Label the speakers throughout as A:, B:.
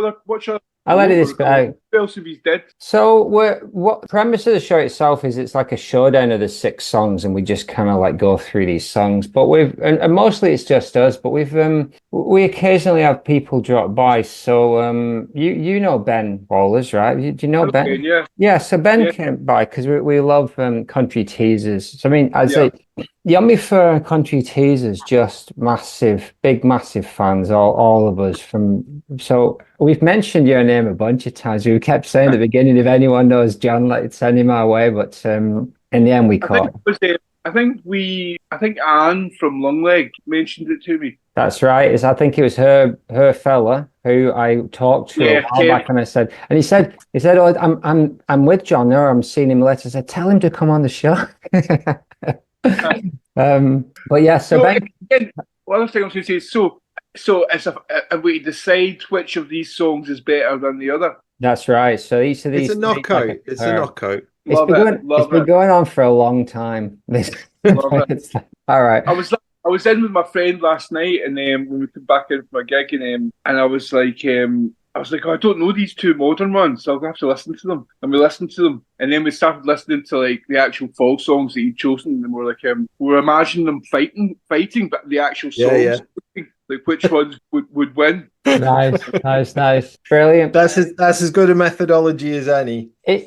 A: other
B: I'll let it describe.
A: Who else have you did?
B: So what premise of the show itself is it's like a showdown of the 6 songs, and we just kind of like go through these songs. But and mostly it's just us, but we occasionally have people drop by. So you know Ben Wallace, right? Do you know Ben?
A: Ben? Yeah.
B: Yeah, so Ben came by because we love country teasers. So I mean, I'd say Yummy for Country Teasers, just massive, big, massive fans, all of us. So we've mentioned your name a bunch of times. We kept saying at the beginning, if anyone knows John, like send him our way. But in the end, we caught.
A: I think Anne from Longleg mentioned it to me.
B: That's right. I think it was her fella who I talked to a while back, and I said, "Oh, I'm with John now. I'm seeing him later." I said, "Tell him to come on the show." But yeah, so
A: again, one other thing I was going to say is so it's a way to decide which of these songs is better than the other.
B: That's right. So each of these,
C: it's a knockout. It's a knockout.
B: It's been going on for a long time. All right.
A: I was in with my friend last night, and when we came back in from a gig, and I was like, oh, I don't know these 2 modern ones, so I'll have to listen to them. And we listened to them, and then we started listening to like the actual Fall songs that he'd chosen, and we're like, we're imagining them fighting, but the actual songs, like which ones would win.
B: Nice, brilliant.
C: That's as good a methodology as any.
A: And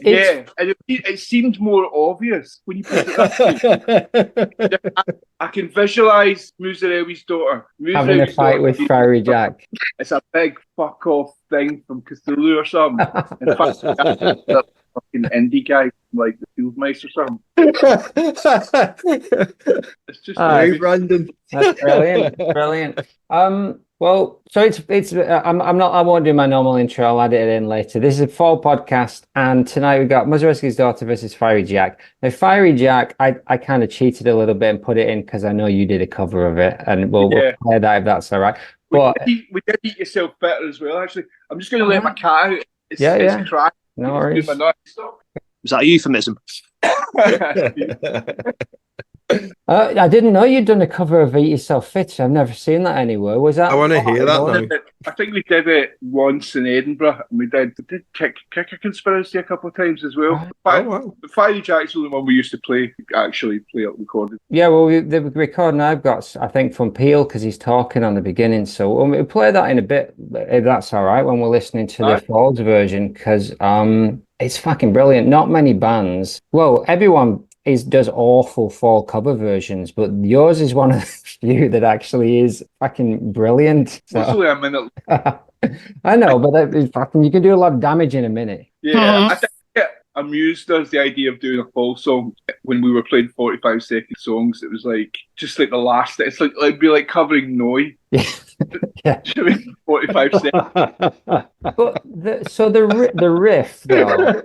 A: it seemed more obvious when you put it that way. I can visualise Muzorewi's daughter
B: having a fight with Fiery Jack.
A: It's a big fuck off thing from Cthulhu or something. In fact, a fucking indie guy from like the Field Mice or something. It's just
C: random.
B: That's brilliant. Well, so it's I won't do my normal intro. I'll add it in later. This is a Fall podcast, and tonight we've got Muzorewi's daughter versus Fiery Jack. Now, Fiery Jack, I kind of cheated a little bit and put it in because I know you did a cover of it, and we'll play that if that's all right. But
A: we did eat yourself better as well. Actually, I'm just going to let my cat out. It's crying.
B: No worries.
D: Was that a euphemism?
B: I didn't know you'd done a cover of Eat Yourself Fit. I've never seen that anywhere. Was that?
C: I want to hear that now.
A: I think we did it once in Edinburgh, and we did Kick a Conspiracy a couple of times as well. The Fiery Jack's the only one we used to play up recorded. Yeah, well,
B: the recording I've got, I think, from Peel, because he's talking on the beginning. So we'll play that in a bit, if that's all right, when we're listening to the F.A.L.L.O.U.T.P.O.D.C.A.S.T version, because it's fucking brilliant. Not many bands. Well, everyone does awful fall cover versions, but yours is one of the few that actually is fucking brilliant. So.
A: It's only a minute.
B: I know, but you can do a lot of damage in a minute.
A: Yeah, I think it amused us, the idea of doing a Fall song when we were playing 45-second songs. It was like just like the last. It's like it'd be like covering Noi.
B: Yeah.
A: 45 seconds.
B: But the riff though,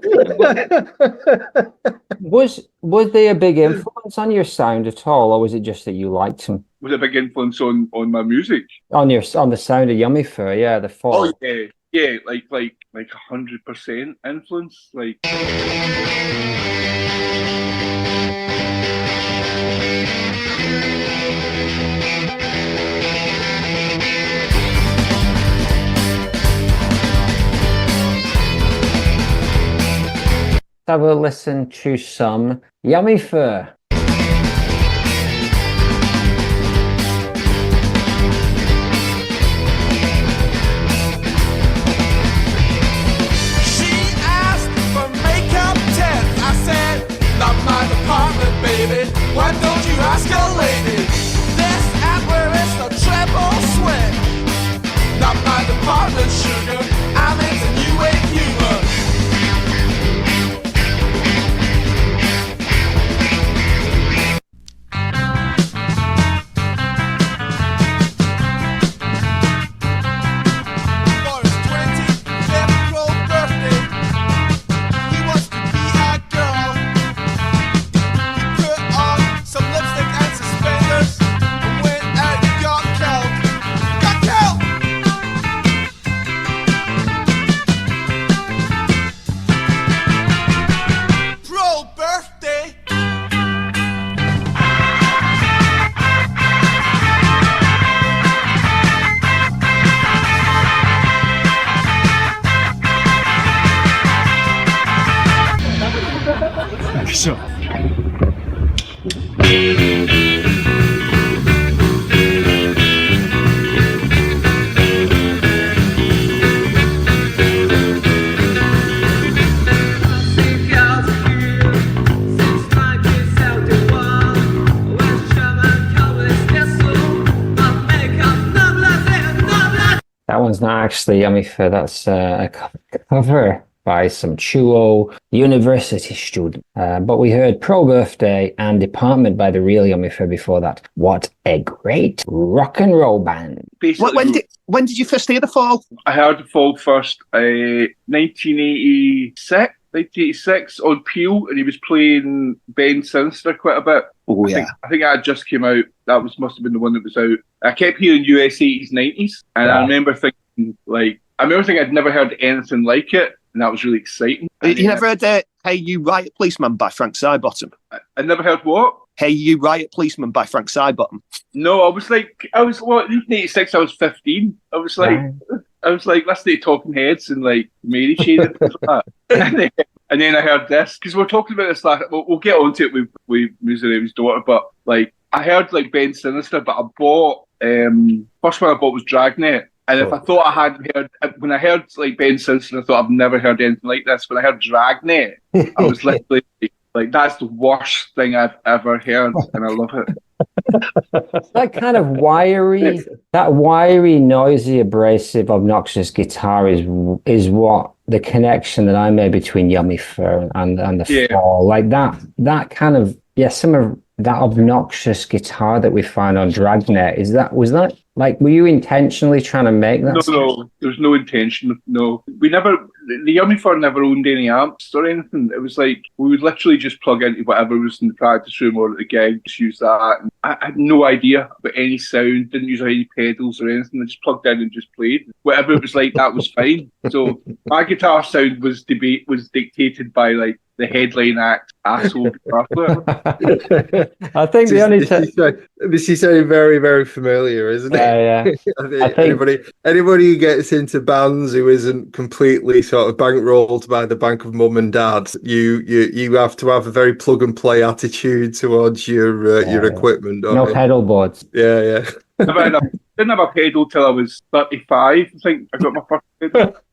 B: was they a big influence on your sound at all, or was it just that you liked them?
A: Was it a big influence on my music?
B: On the sound of Yummy Fur, the Fall.
A: Oh yeah, like 100% influence, like.
B: Have a listen to some Yummy Fur.
E: Why don't you ask a lady? This and where is the treble sweat? Not my department, sugar. I'm into new wave humor. Production.
B: That one's not actually Yummy Fair. That's a cover by some Chuo University student. But we heard Pro Birthday and Department by the real Yummy Fair before that. What a great rock and roll band.
A: Basically,
D: When did you first hear the Fall?
A: I heard the Fall first, 1986 on Peel, and he was playing Ben Sinister quite a bit.
D: Oh,
A: I think that just came out. That must have been the one that was out. I kept hearing US 80s, 90s, and I remember thinking, I'd never heard anything like it, and that was really exciting.
D: You never heard Hey You Riot Policeman by Frank Sidebottom?
A: I never heard what?
D: Hey You Riot Policeman by Frank Sidebottom.
A: No, in 1986, I was 15. I was listening to Talking Heads and Mary Shade and stuff like that. And then I heard this, because we're talking about this last, we'll get onto it with Muzorewi's daughter, but I heard Ben Sinister, but I bought, first one I bought was Dragnet. And if I thought I hadn't heard, when I heard Ben Sinister, I thought I've never heard anything like this. When I heard Dragnet, I was literally that's the worst thing I've ever heard, and I love it.
B: That kind of wiry, noisy, abrasive, obnoxious guitar is what the connection that I made between Yummy Fair and the Fall. That kind of some of that obnoxious guitar that we find on Dragnet. Were you intentionally trying to make that?
A: No, there's no intention. No, the Yummy Fair never owned any amps or anything. It was we would literally just plug into whatever was in the practice room or at the gig, just use that. And I had no idea about any sound, didn't use any pedals or anything. I just plugged in and just played. Whatever it was that was fine. So my guitar sound was dictated by the headline act, asshole guitar player.
B: I think
C: this is sounding very, very familiar, isn't it?
B: Yeah.
C: I think anybody who gets into bands who isn't completely sort of bankrolled by the bank of mum and dad, you have to have a very plug and play attitude towards your equipment.
B: No pedal boards.
C: Yeah.
A: Didn't have a pedal till I was 35. I think I got my first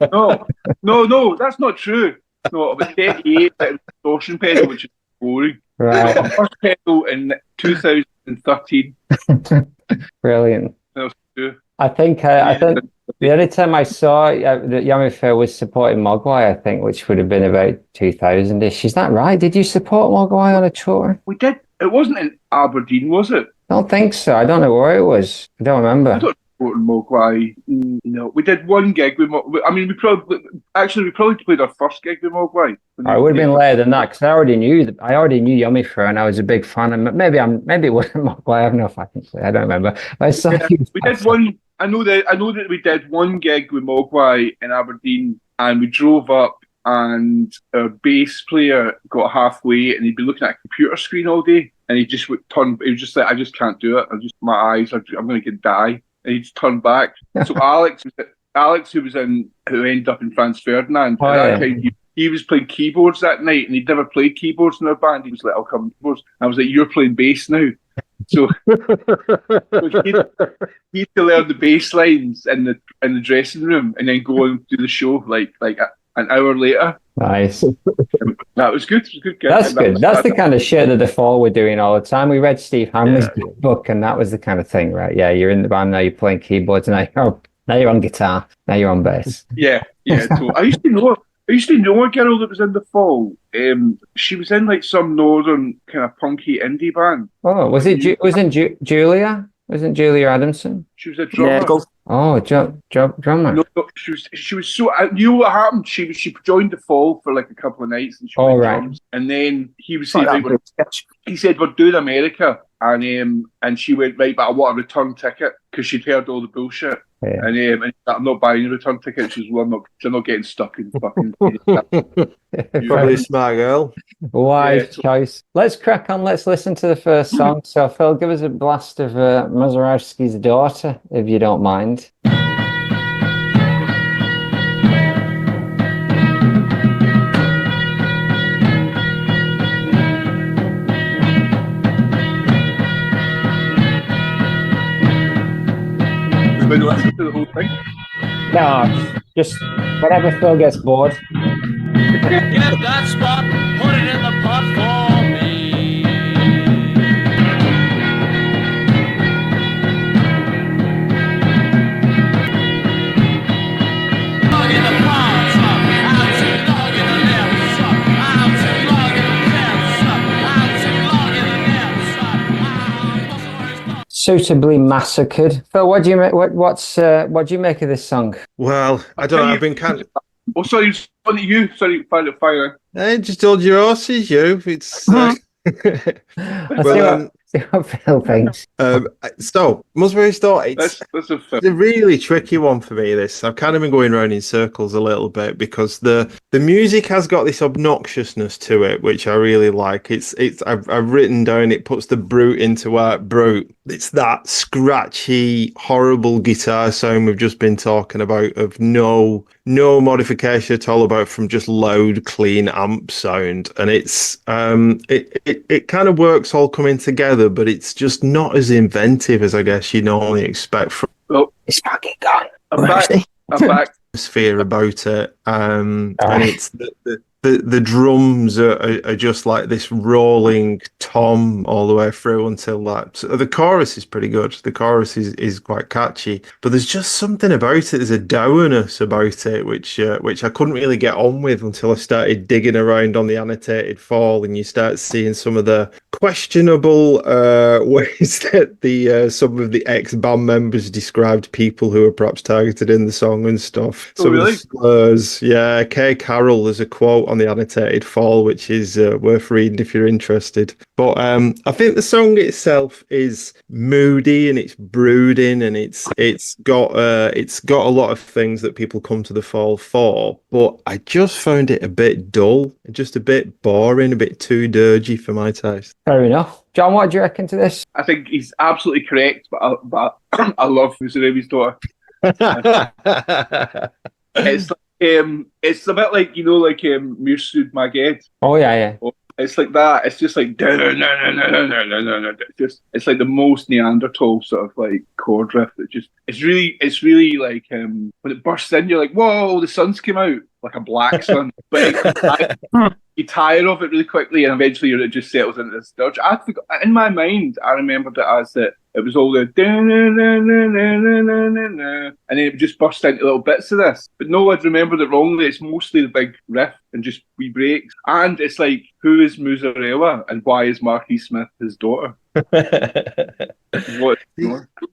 A: pedal. No, that's not true. No, I was 38 at a distortion pedal, which is boring.
B: Right.
A: I got my first pedal in 2013.
B: Brilliant. I think the only time I saw that Yummy Fair was supporting Mogwai, I think, which would have been about 2000-ish. Is that right? Did you support Mogwai on a tour?
A: We did. It wasn't in Aberdeen, was it?
B: I don't think so. I don't know where it was. I don't remember.
A: I don't support Mogwai. No, we did one gig with Mogwai. I mean, we probably played our first gig with Mogwai.
B: I would have been later than that because I already knew Yummy Fair and I was a big fan. And maybe it wasn't Mogwai. I have no fucking clue. I don't remember. I saw
A: we did one. I know that we did one gig with Mogwai in Aberdeen, and we drove up, and our bass player got halfway, and he'd been looking at a computer screen all day, and he just would turn. He was just I just can't do it. My eyes I'm going to die, and he just turned back. So Alex, who ended up in Franz Ferdinand, at that time, he was playing keyboards that night, and he'd never played keyboards in our band. He was like, "I'll come keyboards." I was like, "You're playing bass now." So he had to learn the bass lines in the dressing room and then go and do the show like an hour later.
B: Nice.
A: That was good. It was a good gig.
B: That's good. That's the kind of shit that the Fall were doing all the time. We read Steve Hamley's book, and that was the kind of thing, right? Yeah, you're in the band now, you're playing keyboards, now you're on guitar, now you're on bass.
A: Yeah. So I used to know a girl that was in the Fall. She was in some northern kind of punky indie band.
B: Oh, Julia? Wasn't Julia Adamson?
A: She was a drummer.
D: Yeah,
B: Oh, drummer.
A: No, she was so. I knew what happened. She joined the Fall for a couple of nights, and she played drums. And then he was saying, he said, "We're doing America," and she went, "Right, but I want a return ticket," because she'd heard all the bullshit. Yeah. And I'm not buying a return ticket. She's I'm not getting stuck in fucking.
C: Probably a smart girl.
B: Wise choice. Let's crack on. Let's listen to the first song. So, Phil, give us a blast of Muzorewi's Daughter, if you don't mind.
A: when you listen to the whole thing.
B: No, just whenever Phil gets bored.
E: Get that spot, put it in the pot for me. Dog in the paws, I'm too long in the lips. I'm too long in the lips. I'm too long in the lips.
B: Suitably massacred. Phil, what do you make? What do you make of this song?
C: Well, I don't know. I've been kind of.
A: Oh, sorry, on to you. Sorry, fire.
C: I just told your horses, you. It's.
B: See what Phil thinks.
C: So, Muzorewi thought it's
A: That's
C: a really tricky one for me. This I've kind of been going around in circles a little bit because the music has got this obnoxiousness to it, which I really like. I've written down it puts the brute into art brute. It's that scratchy, horrible guitar sound we've just been talking about of no modification at all about from just loud, clean amp sound, and it's it kind of works all coming together, but it's just not as inventive as I guess you normally expect from.
A: Well,
B: It's fucking gone.
A: I'm back.
C: Atmosphere about it, and it's the drums are just like this rolling tom all the way through until that. So the chorus is pretty good. The chorus is quite catchy, but there's just something about it. There's a dourness about it which I couldn't really get on with until I started digging around on the annotated fall, and you start seeing some of the questionable ways that the some of the ex-band members described people who were perhaps targeted in the song and stuff.
A: Oh,
C: Some
A: really?
C: of the slurs. Yeah, Kay Carroll, there's a quote on the annotated fall which is worth reading if you're interested. But I think the song itself is moody and it's brooding, and it's got a lot of things that people come to the fall for. But I just found it a bit dull, just a bit boring, a bit too dirgy for my taste.
B: Fair enough. John, what do you reckon to this?
A: I think he's absolutely correct, but I love Muzorewi's daughter. It's a bit like Mirsud Maged.
B: Oh yeah.
A: It's like that. It's just like no. It's like the most Neanderthal sort of like chord riff. It's really like when it bursts in, you're like, whoa, the sun's came out like a black sun. But you tire of it really quickly, and eventually it just settles into this dirge. In my mind, I remembered it as that it was all the and then it just burst into little bits of this. But no, I'd remembered it wrongly. It's mostly the big riff and just wee breaks. And it's like, who is Muzorewi and why is Marquis Smith his daughter? What?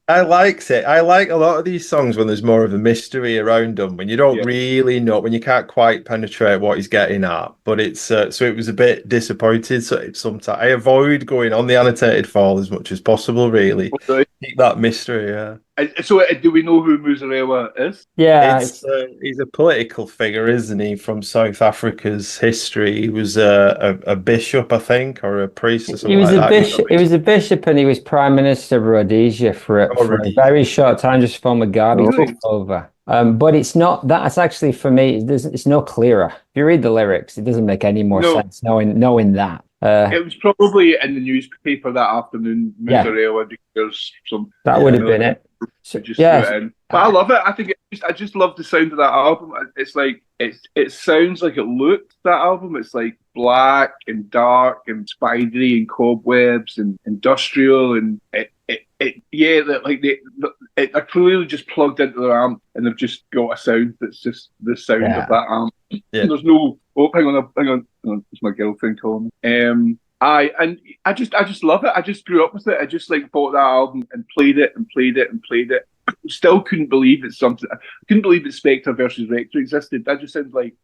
C: I liked it. I like a lot of these songs when there's more of a mystery around them, when you don't really know, when you can't quite penetrate what he's getting at. But it's so it was a bit disappointed. So sometimes I avoid going on the annotated fall as much as possible. Really, keep that mystery. Yeah.
A: So, do we know who Muzorewi is?
B: Yeah,
C: he's a political figure, isn't he? From South Africa's history, he was a bishop, I think, or a priest or something.
B: He was
C: like
B: a
C: that.
B: bishop. He was a bishop, and he was prime minister of Rhodesia for a very short time, just before Mugabe took over. But it's not that. It's actually, for me, it's no clearer. If you read the lyrics, it doesn't make any more sense knowing that.
A: It was probably in the newspaper that afternoon. Muzorewi declares some.
B: That would have been it.
A: So just threw it in. But I love it. I think I just love the sound of that album. It's like it sounds like it looked, that album. It's like black and dark and spidery and cobwebs and industrial, and they're clearly just plugged into their amp and they've just got a sound that's just the sound of that amp.
C: Yeah.
A: There's no hang on, it's my girlfriend calling me. I just love it. I just grew up with it. I just like bought that album and played it. Still couldn't believe it's something. I couldn't believe that Spectre versus Rector existed. That just sounds like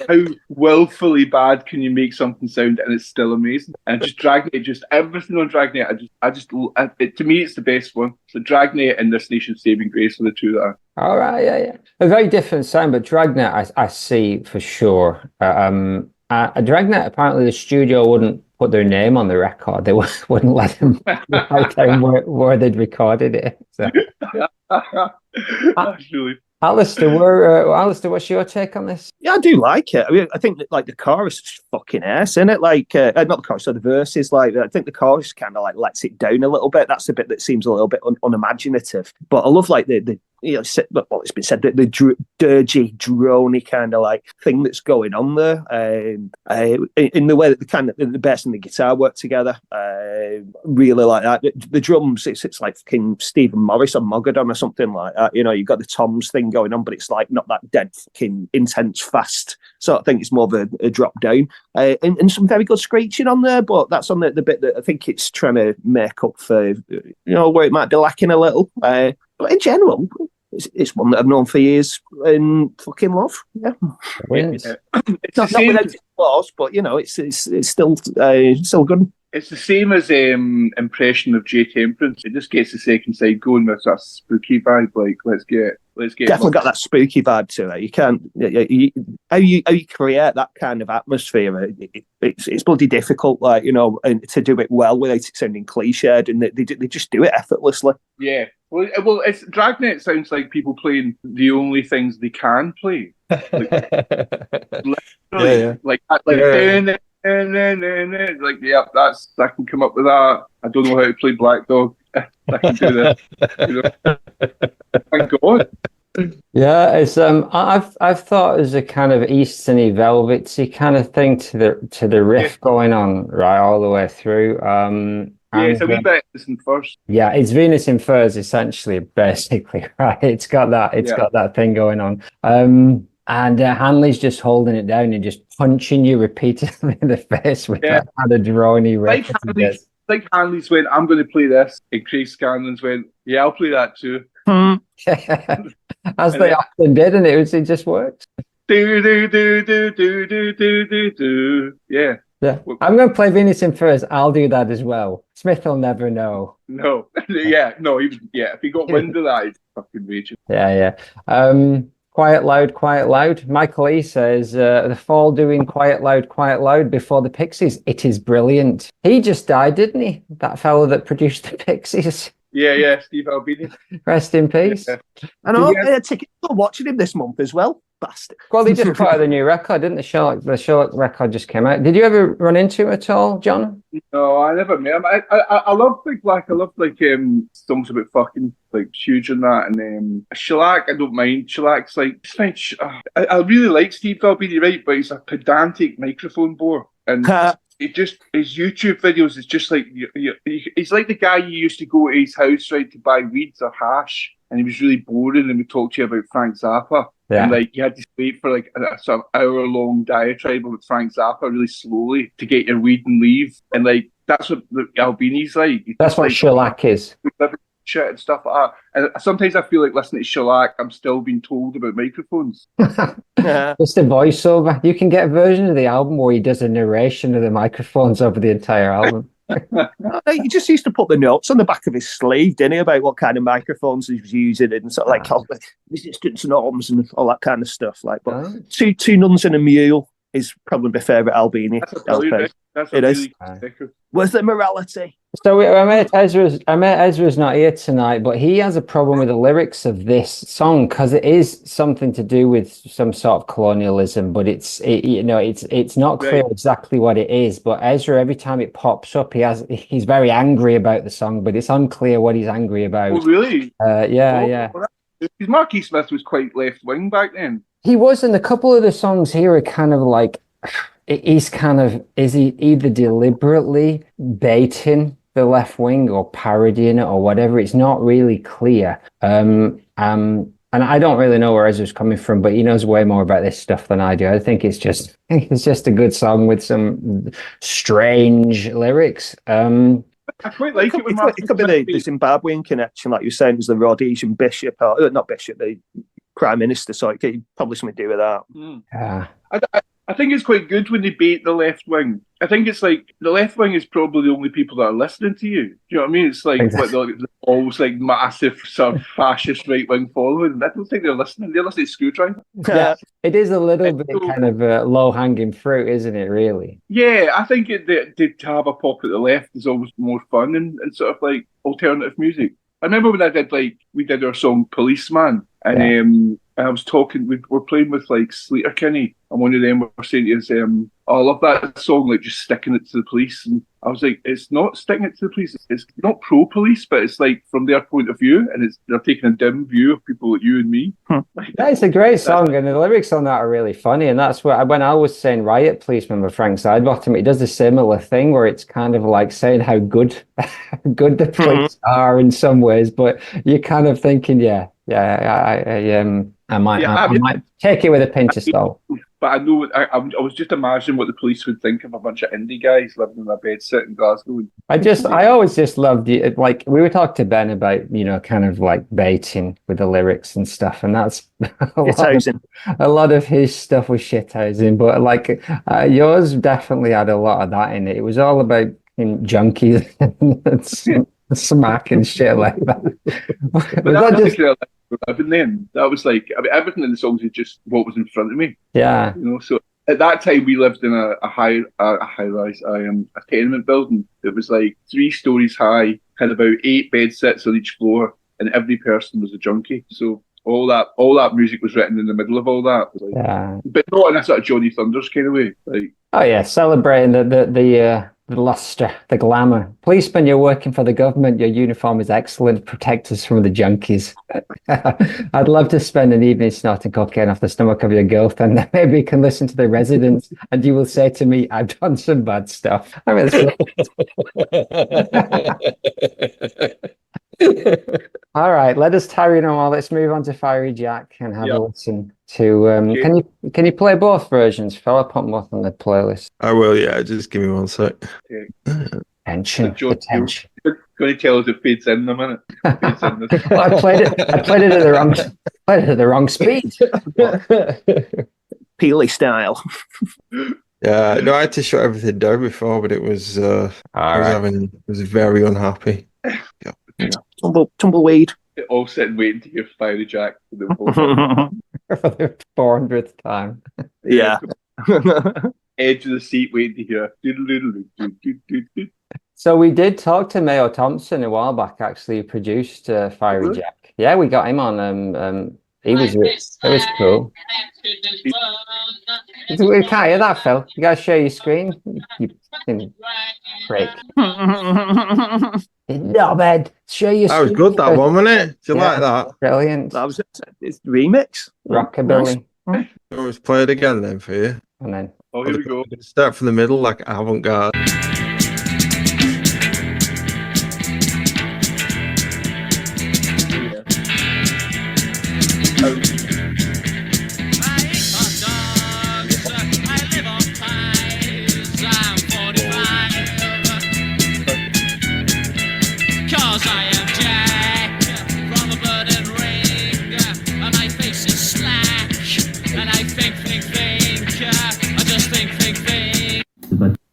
A: how willfully bad can you make something sound and it's still amazing. And just Dragnet, just everything on Dragnet. To me, it's the best one. So Dragnet and This Nation's Saving Grace are the two that are.
B: All right, yeah. A very different sound, but Dragnet, I see for sure. Dragnet, apparently the studio wouldn't put their name on the record. They wouldn't let them write down where they'd recorded it. So.
A: That's really
B: Alistair, what's your take on this?
D: Yeah, I do like it. I mean, I think that, like, the chorus is fucking ass, isn't it? Like, not the chorus, so the verses. Like, I think the chorus kind of like lets it down a little bit. That's the bit that seems a little bit unimaginative. But I love like the well, it's been said that the dirgy, drony kind of like thing that's going on there. In the way that the bass and the guitar work together. Really like that. The drums, it's like fucking Stephen Morris or Mogadon or something like that. You know, you've got the toms thing going on, but it's like not that dead fucking intense fast sort of thing. It's more of a drop down. And some very good screeching on there, but that's on the bit that I think it's trying to make up for, you know, where it might be lacking a little. But in general, it's one that I've known for years and fucking love. Yeah,
A: It's
D: not without its flaws, but you know, it's still good.
A: It's the same as impression of J Temperance. It just gets the second side going with that spooky vibe. Like, let's get
D: definitely got that spooky vibe to it. You can't how you create that kind of atmosphere. It's bloody difficult, like, you know, and to do it well without it sounding cliched, and they just do it effortlessly.
A: Yeah. Well, it's Dragnet sounds like people playing the only things they can play. Like, literally, like like, yeah, I can come up with that. I don't know how to play Black Dog. I can do that. You know? Thank God.
B: Yeah, it's I've thought as a kind of Easterny Velvetsy kind of thing to the riff going on right all the way through.
A: It's a wee bit Venus in Furs.
B: Yeah, it's Venus in Furs essentially, basically, right? It's got that thing going on. And Hanley's just holding it down and just punching you repeatedly in the face with that kind of drony riff.
A: Like Hanley's went, I'm going to play this, and Craig Scanlon's went, yeah, I'll play that too.
B: As they often did, and it just worked.
A: Do. Yeah.
B: Yeah. I'm going to play Venus in Furs. I'll do that as well. Smith will never know.
A: No. If he got wind of that, he'd fucking rage.
B: Yeah. Quiet Loud. Michael E says, the Fall doing Quiet Loud before the Pixies. It is brilliant. He just died, didn't he? That fellow that produced the Pixies.
A: Yeah, Steve Albini.
B: Rest in peace.
D: Yeah. I know, I had tickets for watching him this month as well. Bastard.
B: Well, they just put out the new record, didn't they? The Sherlock record just came out. Did you ever run into him at all, John?
A: No, I never met him. I love Big Black. I love songs about fucking like huge and that, and Shellac. I don't mind. Shellac's like I really like Steve Albini, right? But he's a pedantic microphone bore, and it just his YouTube videos is just like he's like the guy you used to go to his house, right, to buy weeds or hash, and he was really boring and would talk to you about Frank Zappa. Yeah. And like you had to wait for like a sort of hour-long diatribe with Frank Zappa really slowly to get your weed and leave. And like that's what the Albini's like.
B: That's what shellac is.
A: Shit and stuff like that. And sometimes I feel like listening to shellac, I'm still being told about microphones.
B: Just a voiceover. You can get a version of the album where he does a narration of the microphones over the entire album.
D: He just used to put the notes on the back of his sleeve, didn't he, about what kind of microphones he was using and sort of like resistance norms and all that kind of stuff. Like, but Two Nuns and a Mule is probably my favourite Albini LP. It is. Where's the morality?
B: So I met Ezra's not here tonight, but he has a problem with the lyrics of this song because it is something to do with some sort of colonialism, but it's not clear exactly what it is. But Ezra, every time it pops up, he's very angry about the song, but it's unclear what he's angry about.
A: Oh, really?
B: Yeah.
A: Because Marky Smith was quite left wing back then.
B: He was, and a couple of the songs here are kind of like is he either deliberately baiting the left wing or parodying it or whatever? It's not really clear. And I don't really know where Ezra's coming from, but he knows way more about this stuff than I do. I think it's just a good song with some strange lyrics.
A: I quite like it.
D: It could be the Zimbabwean connection, like you were saying, was the Rhodesian bishop, or not bishop, the prime minister. So it could probably something to do with that.
B: Yeah.
A: I think it's quite good when they bait the left wing. I think it's like the left wing is probably the only people that are listening to you. Do you know what I mean? It's like they're always like massive sort of fascist right wing following. I don't think they're listening. They're listening to Screwdriver.
B: Yeah, it is a little bit kind of low hanging fruit, isn't it? Really?
A: Yeah, I think to have a pop at the left is always more fun and sort of like alternative music. I remember when we did our song Policeman, and and I was talking. We were playing with like Sleater Kinney, and one of them were saying to us, "Oh, I love that song, like just sticking it to the police." And I was like, "It's not sticking it to the police. It's not pro-police, but it's like from their point of view, and they're taking a dim view of people like you and me."
B: Yeah, it's a great song, and the lyrics on that are really funny. And that's what when I was saying "Riot Policeman" with Frank Sidebottom, he does a similar thing where it's kind of like saying how good the police are in some ways, but you're kind of thinking, I might take it with a pinch of salt.
A: But I know I was just imagining what the police would think of a bunch of indie guys living in a bed sit in Glasgow.
B: I always just loved it. Like we were talking to Ben about, kind of like baiting with the lyrics and stuff, and that's a lot of his stuff was shithousing. But like yours definitely had a lot of that in it. It was all about junkies and smack and shit like that.
A: But that just living then. That was like, I mean, everything in the songs is just what was in front of me.
B: Yeah.
A: So at that time we lived in a high rise, a tenement building that was like 3 stories high, had about 8 bed sits on each floor, and every person was a junkie. So all that music was written in the middle of all that. Like, but not in a sort of Johnny Thunders kind of way. Like,
B: oh yeah, celebrating the luster, the glamour. Policeman, you're working for the government. Your uniform is excellent. Protect us from the junkies. I'd love to spend an evening snorting cocaine off the stomach of your girlfriend. Then maybe you can listen to the Residents, and you will say to me, "I've done some bad stuff." I mean, all right, let us tarry no more. Let's move on to Fiery Jack and have a listen to. Okay. Can you play both versions? I'll put them both on the playlist.
C: I will. Yeah, just give me one sec.
A: Okay.
B: Attention.
A: Going to tell us it fades in a minute.
B: Well, I played it at the wrong speed.
D: Peely style.
C: Yeah, no, I had to shut everything down before, but it was I was very unhappy.
D: Tumbleweed.
A: All sitting waiting to hear Fiery Jack for the
B: 400th time.
D: Yeah.
A: Edge of the seat waiting to hear.
B: So we did talk to Mayo Thompson a while back, actually, who produced Fiery Jack. Yeah, we got him on. It was cool. We can't hear that, Phil. You gotta share your screen. You prick. Knobhead, show your screen.
C: That was good, that one, wasn't it? Do you like that?
B: Brilliant.
D: That was it's remix.
B: Rockabilly.
C: Nice. Let's play it again then for you.
B: And then.
A: Oh, here we go.
C: Start from the middle like avant-garde.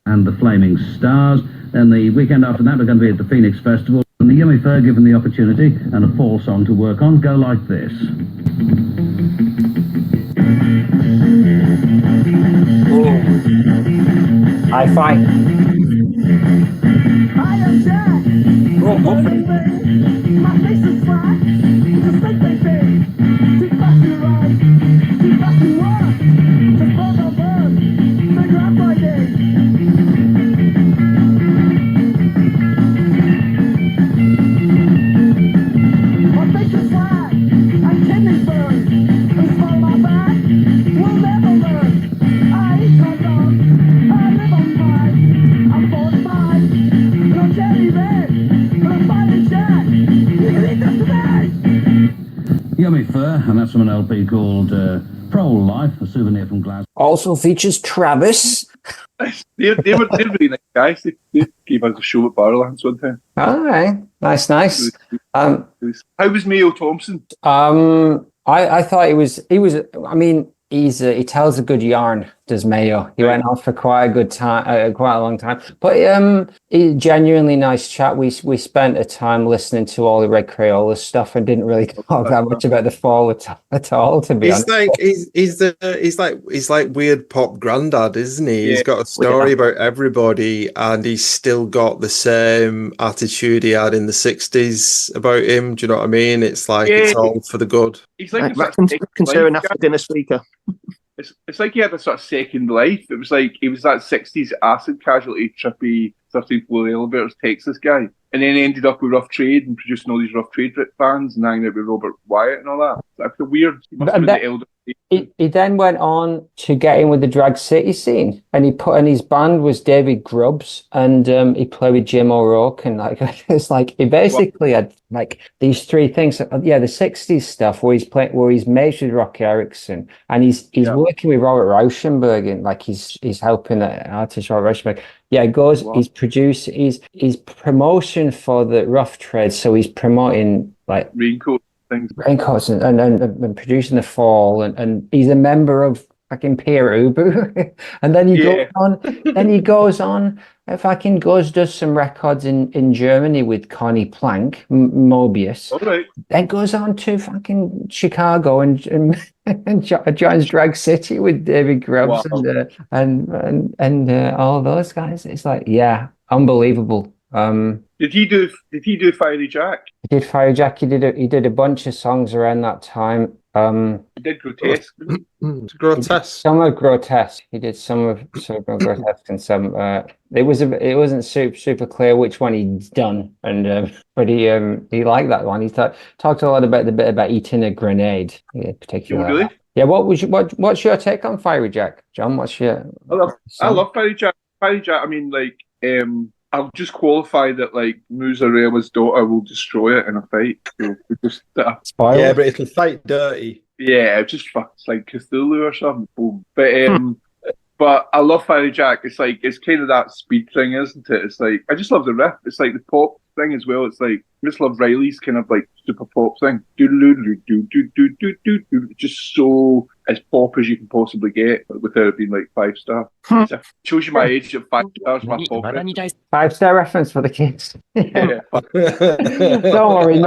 F: And the Flaming Stars. Then the weekend after that, we're going to be at the Phoenix Festival. And the Yummy Fur, given the opportunity and a fall song to work on, go like this.
B: High five.
E: My face is flat. Just think they say. Keep passing right. Keep passing what? Just burn the burn. Figure out my day. My face is flat. I'm kidney burn. It's for my back. We'll never learn. I eat hot dogs. I live on pie. I'm 45. And I'm jelly red. But I'm Fiery Jack. You can eat this today.
F: Yummy Fur, and that's from an LP called Pro-Life, a souvenir from Glasgow.
B: Also features Travis.
A: They're really nice guys. They gave us a show at Barrowlands one time.
B: All right. Nice.
A: How was Mayo Thompson?
B: I thought he was, I mean, he tells a good yarn. does Mayo. He went on for quite a good time, quite a long time. But he genuinely nice chat. We spent a time listening to all the Red Crayola stuff and didn't really talk that much about the Fall at all, to be honest.
C: He's like weird pop granddad, isn't he? He's got a story about everybody, and he's still got the same attitude he had in the 60s about him. Do you know what I mean? It's like it's all for the good.
A: He's like
D: considering after dinner speaker.
A: It's like he had a sort of second life. It was like he was that 60s acid casualty, trippy 13th floor elevators Texas guy. And then he ended up with Rough Trade and producing all these Rough Trade bands and hanging out with Robert Wyatt and all that. That's a weird. He must have been the elder.
B: He then went on to get in with the drag city scene, and his band was David Grubbs, and he played with Jim O'Rourke, and like it's like he basically had like these three things. Yeah, the 60s stuff where he's mates with Rocky Erickson, and he's working with Robert Rauschenberg, and like he's helping the artist Robert Rauschenberg. Yeah, he's produced he's promotion for the Rough Trade, so he's promoting like Raincoats and producing the Fall, and he's a member of fucking Peer Ubu. And then he goes on fucking does some records in Germany with Connie Plank, Mobius. Right. Then goes on to fucking Chicago and joins Drag City with David Grubbs and all those guys. It's like, yeah, unbelievable.
A: Did he do Fiery Jack?
B: He did Fiery Jack. He did a bunch of songs around that time.
A: He did Grotesque.
C: Grotesque.
B: Some of Grotesque. He did some of Grotesque and some. It wasn't super clear which one he'd done, and but he liked that one. He talked a lot about the bit about eating a grenade, in particular.
A: Really?
B: Yeah. What's your take on Fiery Jack, John? What's your?
A: I love Fiery Jack. Fiery Jack. I mean, like, I'll just qualify that, like, Muzorewi's daughter will destroy it in a fight. So
C: yeah, but it'll fight dirty.
A: Yeah, just it's like Cthulhu or something. Boom. But I love Fiery Jack. It's like, it's kind of that speed thing, isn't it? It's like, I just love the riff. It's like the pop thing as well. It's like, I just love Riley's kind of like super pop thing. It's just so as pop as you can possibly get, but without it being like 5-star. So it shows you my age of 5 stars, my pop.
B: 5-star reference for the kids.
A: Yeah.
B: Don't worry.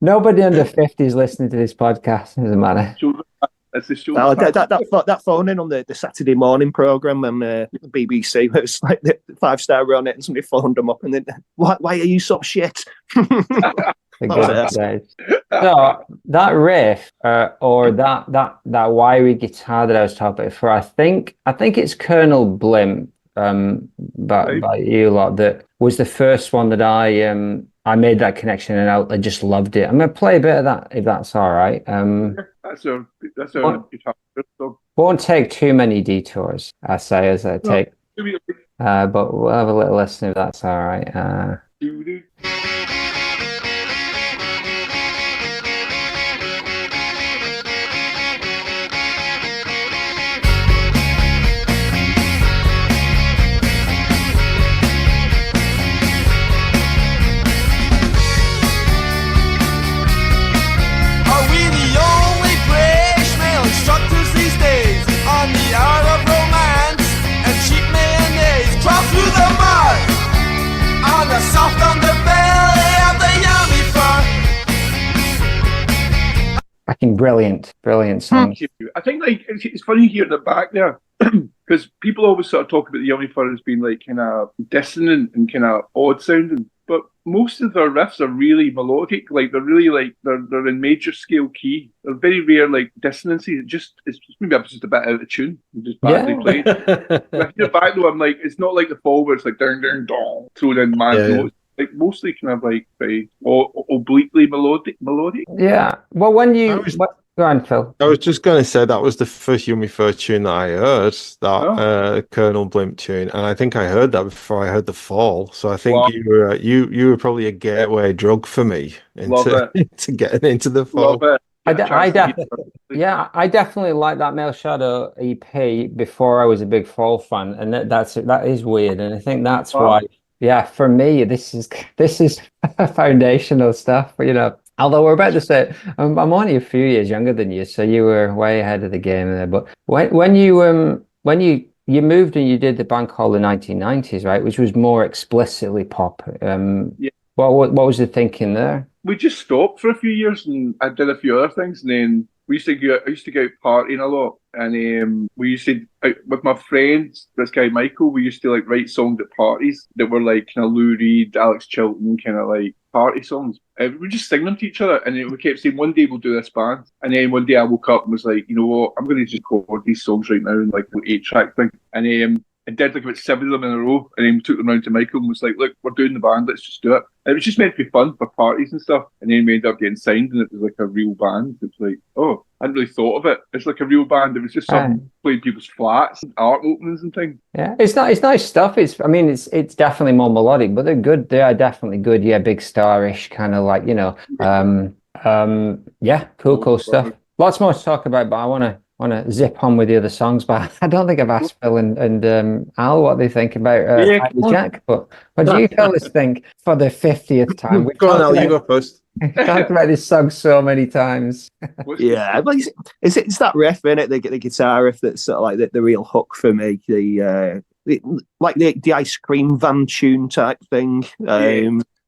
B: Nobody under 50 is listening to this podcast. Doesn't matter.
A: It's the show.
D: That phone in on the Saturday morning programme and the BBC, it was like the 5-star run it, and somebody phoned them up and then, why are you so shit?
B: So that riff or that wiry guitar that I was talking about before, I think it's Colonel Blimp by you lot that was the first one that I made that connection, and I just loved it. I'm gonna play a bit of that if that's all right.
A: That's our guitar.
B: Won't take too many detours, as I take. But we'll have a little listen if that's all right.
E: Soft underbelly of the yummy fur.
B: Fucking brilliant song.
A: I think like it's funny hearing it back there because people always sort of talk about the yummy fur as being like kind of dissonant and kind of odd sounding, but most of their riffs are really melodic. Like they're really like they're in major scale key. They're very rare like dissonancy. It's maybe I'm just a bit out of tune, just badly played. But I hear it back though, I'm like, it's not like the Fall where it's like ding ding dong thrown in mad notes. Like mostly kind of like very obliquely melodic.
B: Yeah. Well, when you go on, Phil.
C: I was just going to say that was the first Yummy Fur tune that I heard, that Colonel Blimp tune, and I think I heard that before I heard the Fall. So I think you were probably a gateway drug for me into getting into the Fall.
A: Love it.
B: I definitely like that Male Shadow EP before I was a big Fall fan, and that is weird, and I think that's why. Yeah, for me, this is foundational stuff. You know, although we're about to say, I'm only a few years younger than you, so you were way ahead of the game there. But when you when you moved and you did the band called the 1990s, right? Which was more explicitly pop.
A: Yeah.
B: What was the thinking there?
A: We just stopped for a few years, and I did a few other things, and then I used to go out partying a lot, and we used to with my friends, this guy Michael. We used to like write songs at parties that were like kind of Lou Reed, Alex Chilton, kind of like party songs. We just sing them to each other, and then we kept saying, one day we'll do this band. And then one day I woke up and was like, you know what, I'm going to just record these songs right now in like an 8-track thing. And I did like about 7 of them in a row, and then we took them round to Michael and was like, look, we're doing the band, let's just do it. And it was just meant to be fun for parties and stuff. And then we ended up getting signed, and it was like a real band. It's like, oh, I hadn't really thought of it. It's like a real band. It was just some playing people's flats, art openings and things.
B: Yeah, it's nice stuff. It's definitely more melodic, but they're good. They are definitely good. Yeah, Big Star-ish kind of like, yeah, cool stuff. Lots more to talk about, but I want to zip on with the other songs. But I don't think I've asked Phil and Al what they think about Jack. But what do you fellas think for the 50th time?
C: Go on, Al, you go first.
B: We've talked about this song so many times.
D: Yeah, but it's that riff, innit? The guitar riff that's sort of like the real hook for me. Like the ice cream van tune type thing.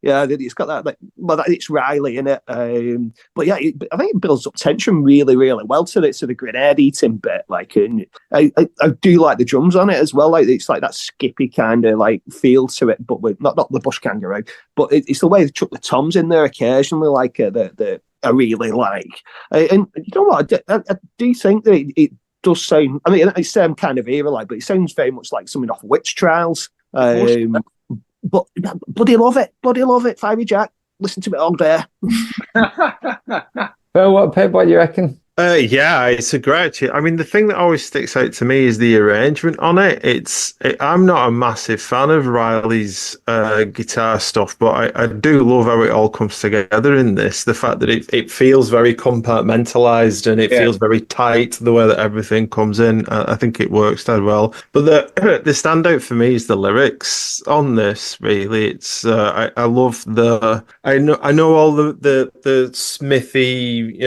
D: Yeah, it's got that, like, well, it's Riley in it. But yeah, I think it builds up tension really, really well to the grenade eating bit. Like, and I do like the drums on it as well. Like, it's like that skippy kind of like feel to it, but with not the bush kangaroo, but it's the way they chuck the toms in there occasionally. Like I really like. And you know what? I do think that it does sound. I mean, it's same kind of era, like, but it sounds very much like something off Witch Trials. But bloody love it, Fiery Jack. Listen to it all day.
B: Well, Pip, what do you reckon?
C: Yeah, it's a great tune. I mean, the thing that always sticks out to me is the arrangement on it. I'm not a massive fan of Riley's guitar stuff, but I do love how it all comes together in this. The fact that it feels very compartmentalized and it feels very tight, the way that everything comes in. I think it works dead well. But the standout for me is the lyrics on this, really. It's I love I know all the Smithy,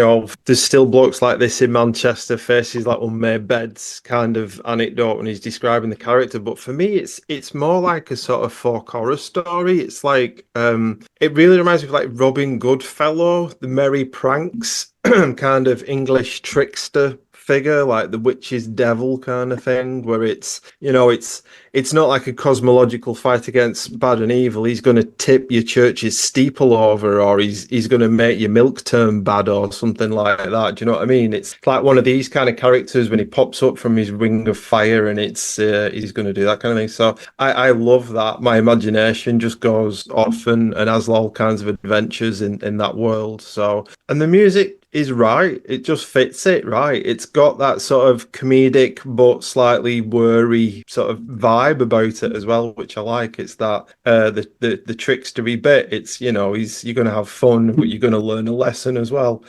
C: there's still blokes like this in Manchester, faces like unmade beds kind of anecdote when he's describing the character, but for me it's more like a sort of folk horror story. It's like it really reminds me of like Robin Goodfellow, the merry pranks kind of English trickster figure, like the witch's devil kind of thing, where it's not like a cosmological fight against bad and evil. He's going to tip your church's steeple over, or he's going to make your milk turn bad or something like that. Do you know what I mean? It's like one of these kind of characters when he pops up from his ring of fire, and it's he's going to do that kind of thing. So I love that. My imagination just goes off and has all kinds of adventures in that world. So, and the music is right. It just fits it right. It's got that sort of comedic but slightly worry sort of vibe about it as well, which I like. It's that the trickstery bit. It's you're going to have fun, but you're going to learn a lesson as well.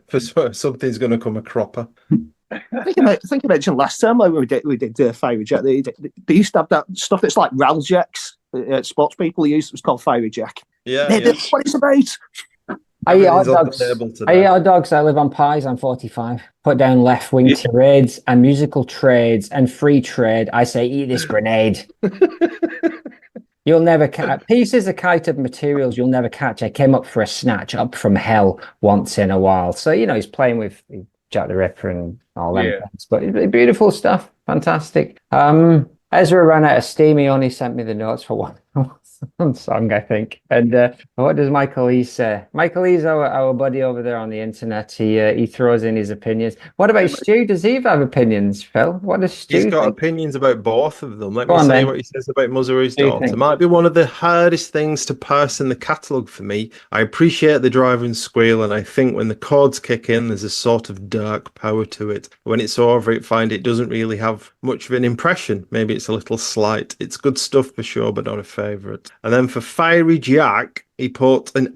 C: For something's going to come a cropper.
D: I think I mentioned last time when we did Fiery Jack. They used to have that stuff that's like Raljacks. Sports people used. It was called Fiery Jack.
B: Yeah.
D: That's what it's about.
B: I eat hot dogs. I live on pies. I'm 45. Put down left-wing tirades and musical trades and free trade. I say, eat this grenade. You'll never catch pieces of kited materials. You'll never catch. I came up for a snatch up from hell once in a while. So he's playing with Jack the Ripper and all them things. But beautiful stuff. Fantastic. Ezra ran out of steam. He only sent me the notes for one song, I think. And what does Michael E say? Michael E's our buddy over there on the internet. He throws in his opinions. What about Stu? Does he have opinions, Phil? What does Stu
C: He's got
B: think?
C: opinions about both of them. Let me say what he says about Muzorewi's daughter. It might be one of the hardest things to parse in the catalogue for me. I appreciate the drive and squeal, and I think when the chords kick in, there's a sort of dark power to it. When it's over, it doesn't really have much of an impression. Maybe it's a little slight. It's good stuff for sure, but not a favourite. And then for Fiery Jack, he put an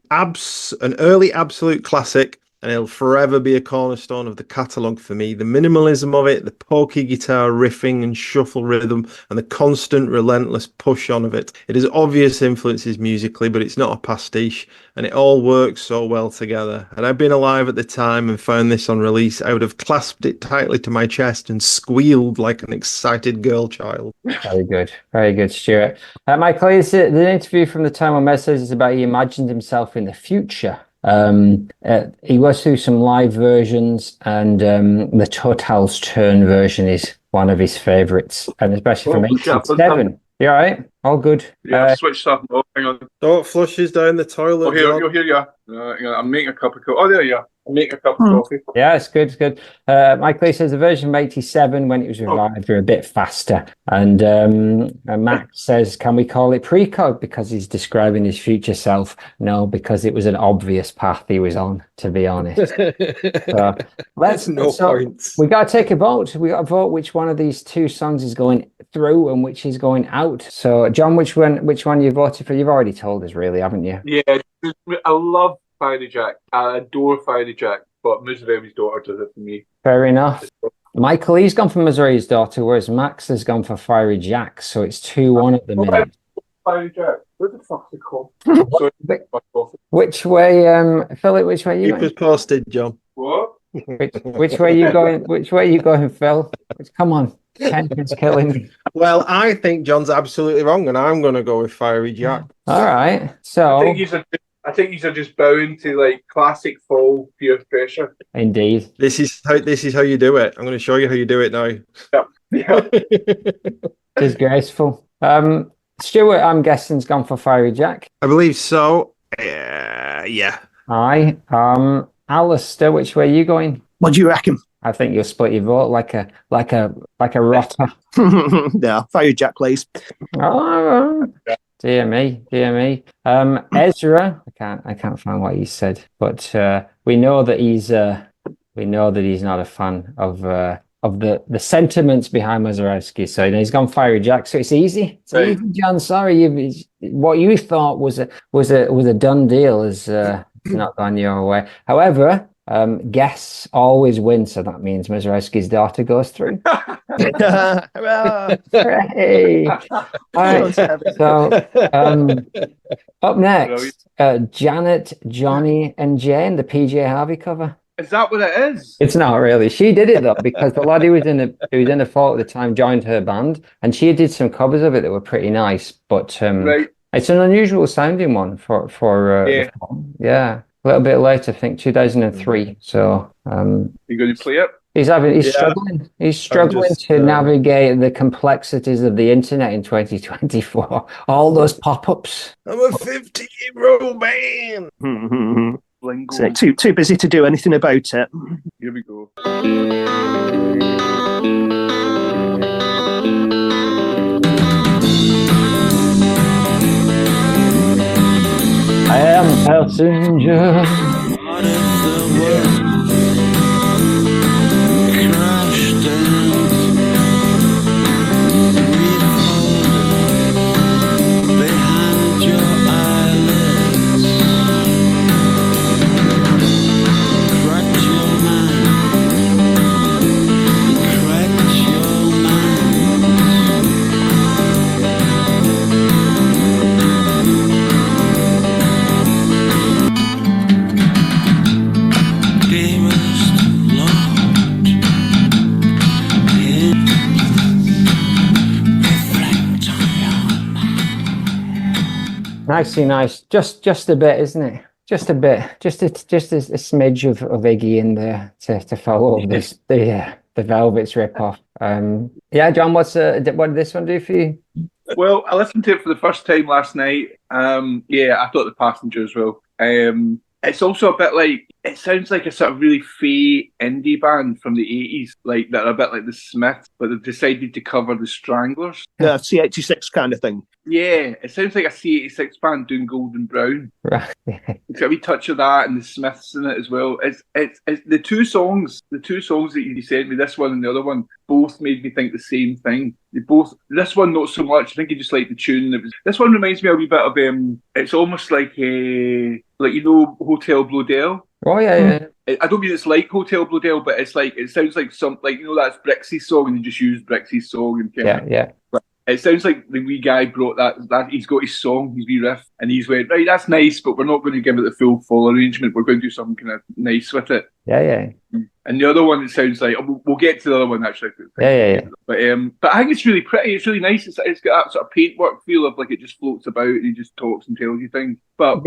C: early absolute classic, and it'll forever be a cornerstone of the catalogue for me. The minimalism of it, the pokey guitar riffing and shuffle rhythm, and the constant, relentless push on of it. It has obvious influences musically, but it's not a pastiche, and it all works so well together. Had I been alive at the time and found this on release, I would have clasped it tightly to my chest and squealed like an excited girl child.
B: Very good, Stuart. Michael, the interview from the time on Message is about he imagined himself in the future. He was through some live versions, and the Total's Turn version is one of his favourites, and especially from 87. You all right? All good.
A: Yeah, I've switched stuff. Oh, hang on.
C: Don't flush us down the toilet.
A: Oh, here you are. Hang on, I'm making a cup of coffee. Oh, there you are. I'm making a cup of coffee.
B: Yeah, it's good. It's good. Michael says the version of 87, when it was revived, were a bit faster. And Max says, can we call it precog because he's describing his future self? No, because it was an obvious path he was on, to be honest. So points. We got to take a vote. We got to vote which one of these two songs is going through and which is going out. So, John, which one you voted for? You've already told us, really, haven't you?
A: Yeah, I love Fiery Jack. I adore Fiery Jack, but Muzorewi's daughter does it for me.
B: Fair enough. Michael, he's gone for Muzorewi's daughter, whereas Max has gone for Fiery Jack, so it's 2-1 at the minute.
A: Fiery Jack. What the fuck's it called?
B: Which way, Philip? Which way you
C: going? Keep us posted, John.
A: What?
B: Which way you going? Which way you going, Phil? Come on. Tension's killing me.
C: Well, I think John's absolutely wrong, and I'm going to go with Fiery Jack.
B: All right. So
A: I think these are just bound to like classic Fall peer pressure.
B: Indeed.
C: This is how you do it. I'm going to show you how you do it now.
A: Yeah.
B: Disgraceful. Stuart, I'm guessing, has gone for Fiery Jack.
C: I believe so. Yeah.
B: Aye. Alistair, which way are you going?
D: What do you reckon?
B: I think you'll split your vote like a rotter.
D: No, Fiery Jack, please.
B: Oh, dear me. Ezra, I can't find what he said, but we know that he's not a fan of the sentiments behind Muzorewi. So he's gone Fiery Jack. So it's easy. It's easy, John. Sorry, what you thought was a done deal is not gone your way. However, guests always win, so that means Muzorewi's daughter goes through. Hooray! All right, so up next, Janet, Johnny, and Jane, the PJ Harvey cover.
A: Is that what it is?
B: It's not really. She did it though, because the lad who was in the F.A.L.L.O.U.T.P.O.D.C.A.S.T at the time joined her band, and she did some covers of it that were pretty nice. But
A: right.
B: It's an unusual sounding one for yeah. A little bit later, I think 2003. So
A: you going to play it?
B: He's struggling. He's struggling to navigate the complexities of the internet in 2024. All those pop-ups.
C: I'm a 50-year-old man.
D: So, too busy to do anything about it.
A: Here we go.
B: I am a passenger.
G: What if the world crashed down? Refolded behind your eyelids. Cracked your mind. Cracked your mind.
B: Nicely nice. Just a bit, isn't it? Just a bit. Just a smidge of Iggy in there to follow the Velvet's rip-off. Yeah, John, what did this one do for you?
A: Well, I listened to it for the first time last night. Yeah, I thought The Passenger as well. It's also a bit like, it sounds like a sort of really fey indie band from the 80s, like that are a bit like the Smiths, but they've decided to cover the Stranglers.
D: Yeah, C86 kind of thing.
A: Yeah, it sounds like a C86 band doing Golden Brown.
B: Right.
A: It's got a wee touch of that and the Smiths in it as well. It's the two songs that you sent me, this one and the other one, both made me think the same thing. This one not so much. I think you just like the tune. This one reminds me a wee bit of it's almost like Hotel Blodell.
B: Oh yeah.
A: I don't mean it's like Hotel Blodell, but it's like it sounds like some like that's Brixie's song, and he just used Brixie's song and
B: Yeah.
A: It sounds like the wee guy brought that he's got his song, his wee riff, and he's went, right, that's nice, but we're not going to give it the full arrangement. We're going to do something kind of nice with it.
B: Yeah.
A: And the other one, it sounds like we'll get to the other one actually.
B: Yeah.
A: But I think it's really pretty. It's really nice. It's got that sort of paintwork feel of like it just floats about and he just talks and tells you things. But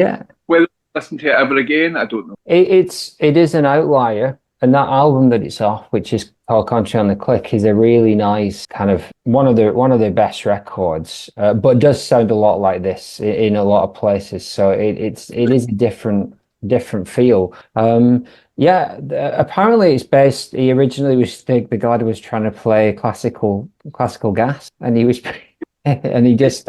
A: whether I listen to it ever again, I don't know.
B: It is an outlier. And that album that it's off, which is called Country on the Click, is a really nice kind of one of their best records, but does sound a lot like this in a lot of places. So it is a different feel. Apparently it's based. He originally was the guy that was trying to play classical gas, and he was and he just.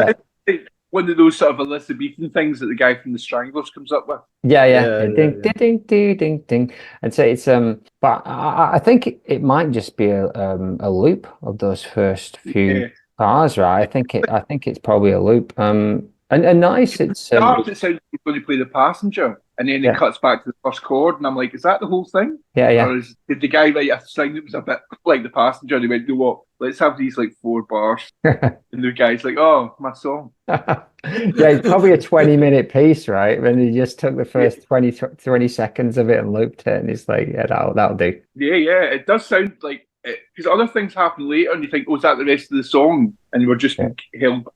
A: One of those sort of Elizabethan things that the guy from the Stranglers comes up with.
B: Ding. And so it's but I think it might just be a loop of those first few bars, right? I think it's probably a loop. And nice. It
A: sounds like he's going to play the passenger, and then it cuts back to the first chord, and I'm like, is that the whole thing?
B: Yeah.
A: Or did the guy write a thing that was a bit like the passenger? And he went, you know what? Let's have these like 4 bars. And the guy's like, oh, my song.
B: It's probably a 20-minute piece, right? When he just took the first 20 seconds of it and looped it, and he's like, yeah, that'll do.
A: Yeah. It does sound like, because other things happen later, and you think, oh, is that the rest of the song? And we're just held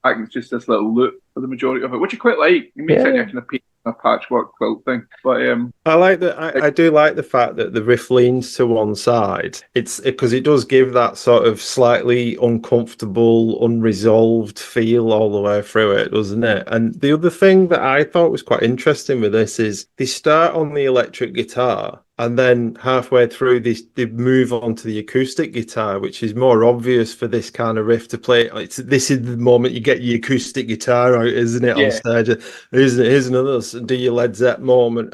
A: back. It's just this little loop for the majority of it, which I quite like. It makes it kind of a patchwork quilt thing. But
C: I like that. I do like the fact that the riff leans to one side. It's because it does give that sort of slightly uncomfortable, unresolved feel all the way through it, doesn't it? And the other thing that I thought was quite interesting with this is they start on the electric guitar, and then halfway through this, they move on to the acoustic guitar, which is more obvious for this kind of riff to play. This is the moment you get your acoustic guitar out, isn't it? On stage, here's another do your Led Zepp moment,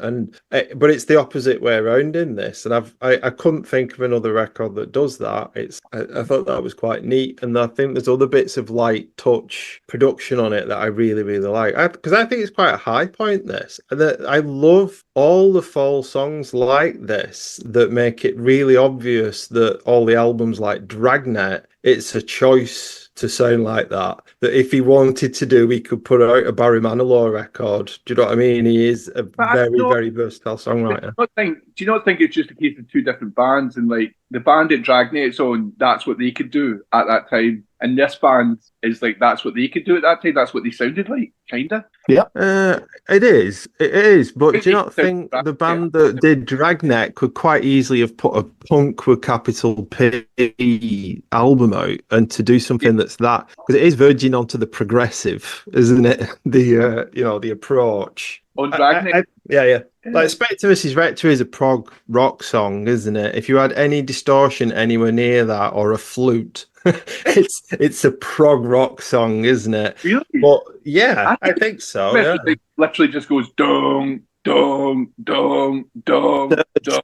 C: but it's the opposite way around in this. And I couldn't think of another record that does that. I thought that was quite neat, and I think there's other bits of light touch production on it that I really like, because I think it's quite a high point. This, and that I love all the fall songs like this that make it really obvious that all the albums like Dragnet, it's a choice to sound like that if he wanted to do, he could put out a Barry Manilow record. Do you know what I mean? He is a very versatile songwriter.
A: Do you not think it's just a case of 2 different bands, and like the band at Dragnet's on, that's what they could do at that time, and this band is like that's what they could do at that time. That's what they sounded like, kinda.
C: Yeah, it is. But do you not think the band that did Dragnet could quite easily have put a punk with capital P album out, and to do something that's that, because it is verging onto the progressive, isn't it? The approach
A: on Dragnet.
C: Yeah. Like Spectre vs. Rector is a prog rock song, isn't it? If you had any distortion anywhere near that, or a flute, it's a prog rock song, isn't it?
A: Really?
C: But yeah, I think so. Yeah.
A: It literally just goes dong, dong, dong, dong, dong,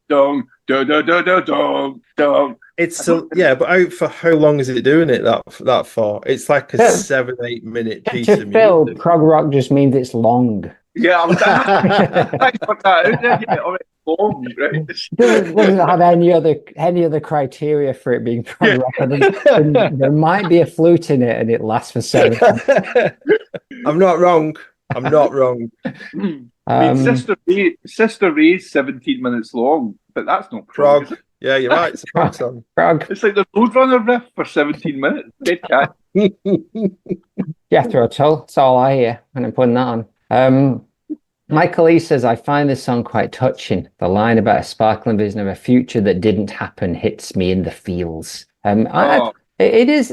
A: dong, dong, dong, dong, dong.
C: It's but out for how long is it doing it that for? It's like a 7-8 minute piece of music.
B: Phil, prog rock just means it's long.
A: Yeah, thanks for that. Long, right?
B: It doesn't have any other criteria for it being prog rock. There might be a flute in it, and it lasts for 7 minutes.
C: I'm not wrong.
A: I mean, Sister Ray's 17 minutes long, but that's not prog.
C: Yeah, you're right. It's a prog song.
A: It's like the Roadrunner riff for 17 minutes. Dead cat.
B: Jethro Tull. That's all I hear when I'm putting that on. Michael E says, I find this song quite touching. The line about a sparkling vision of a future that didn't happen hits me in the feels. It is.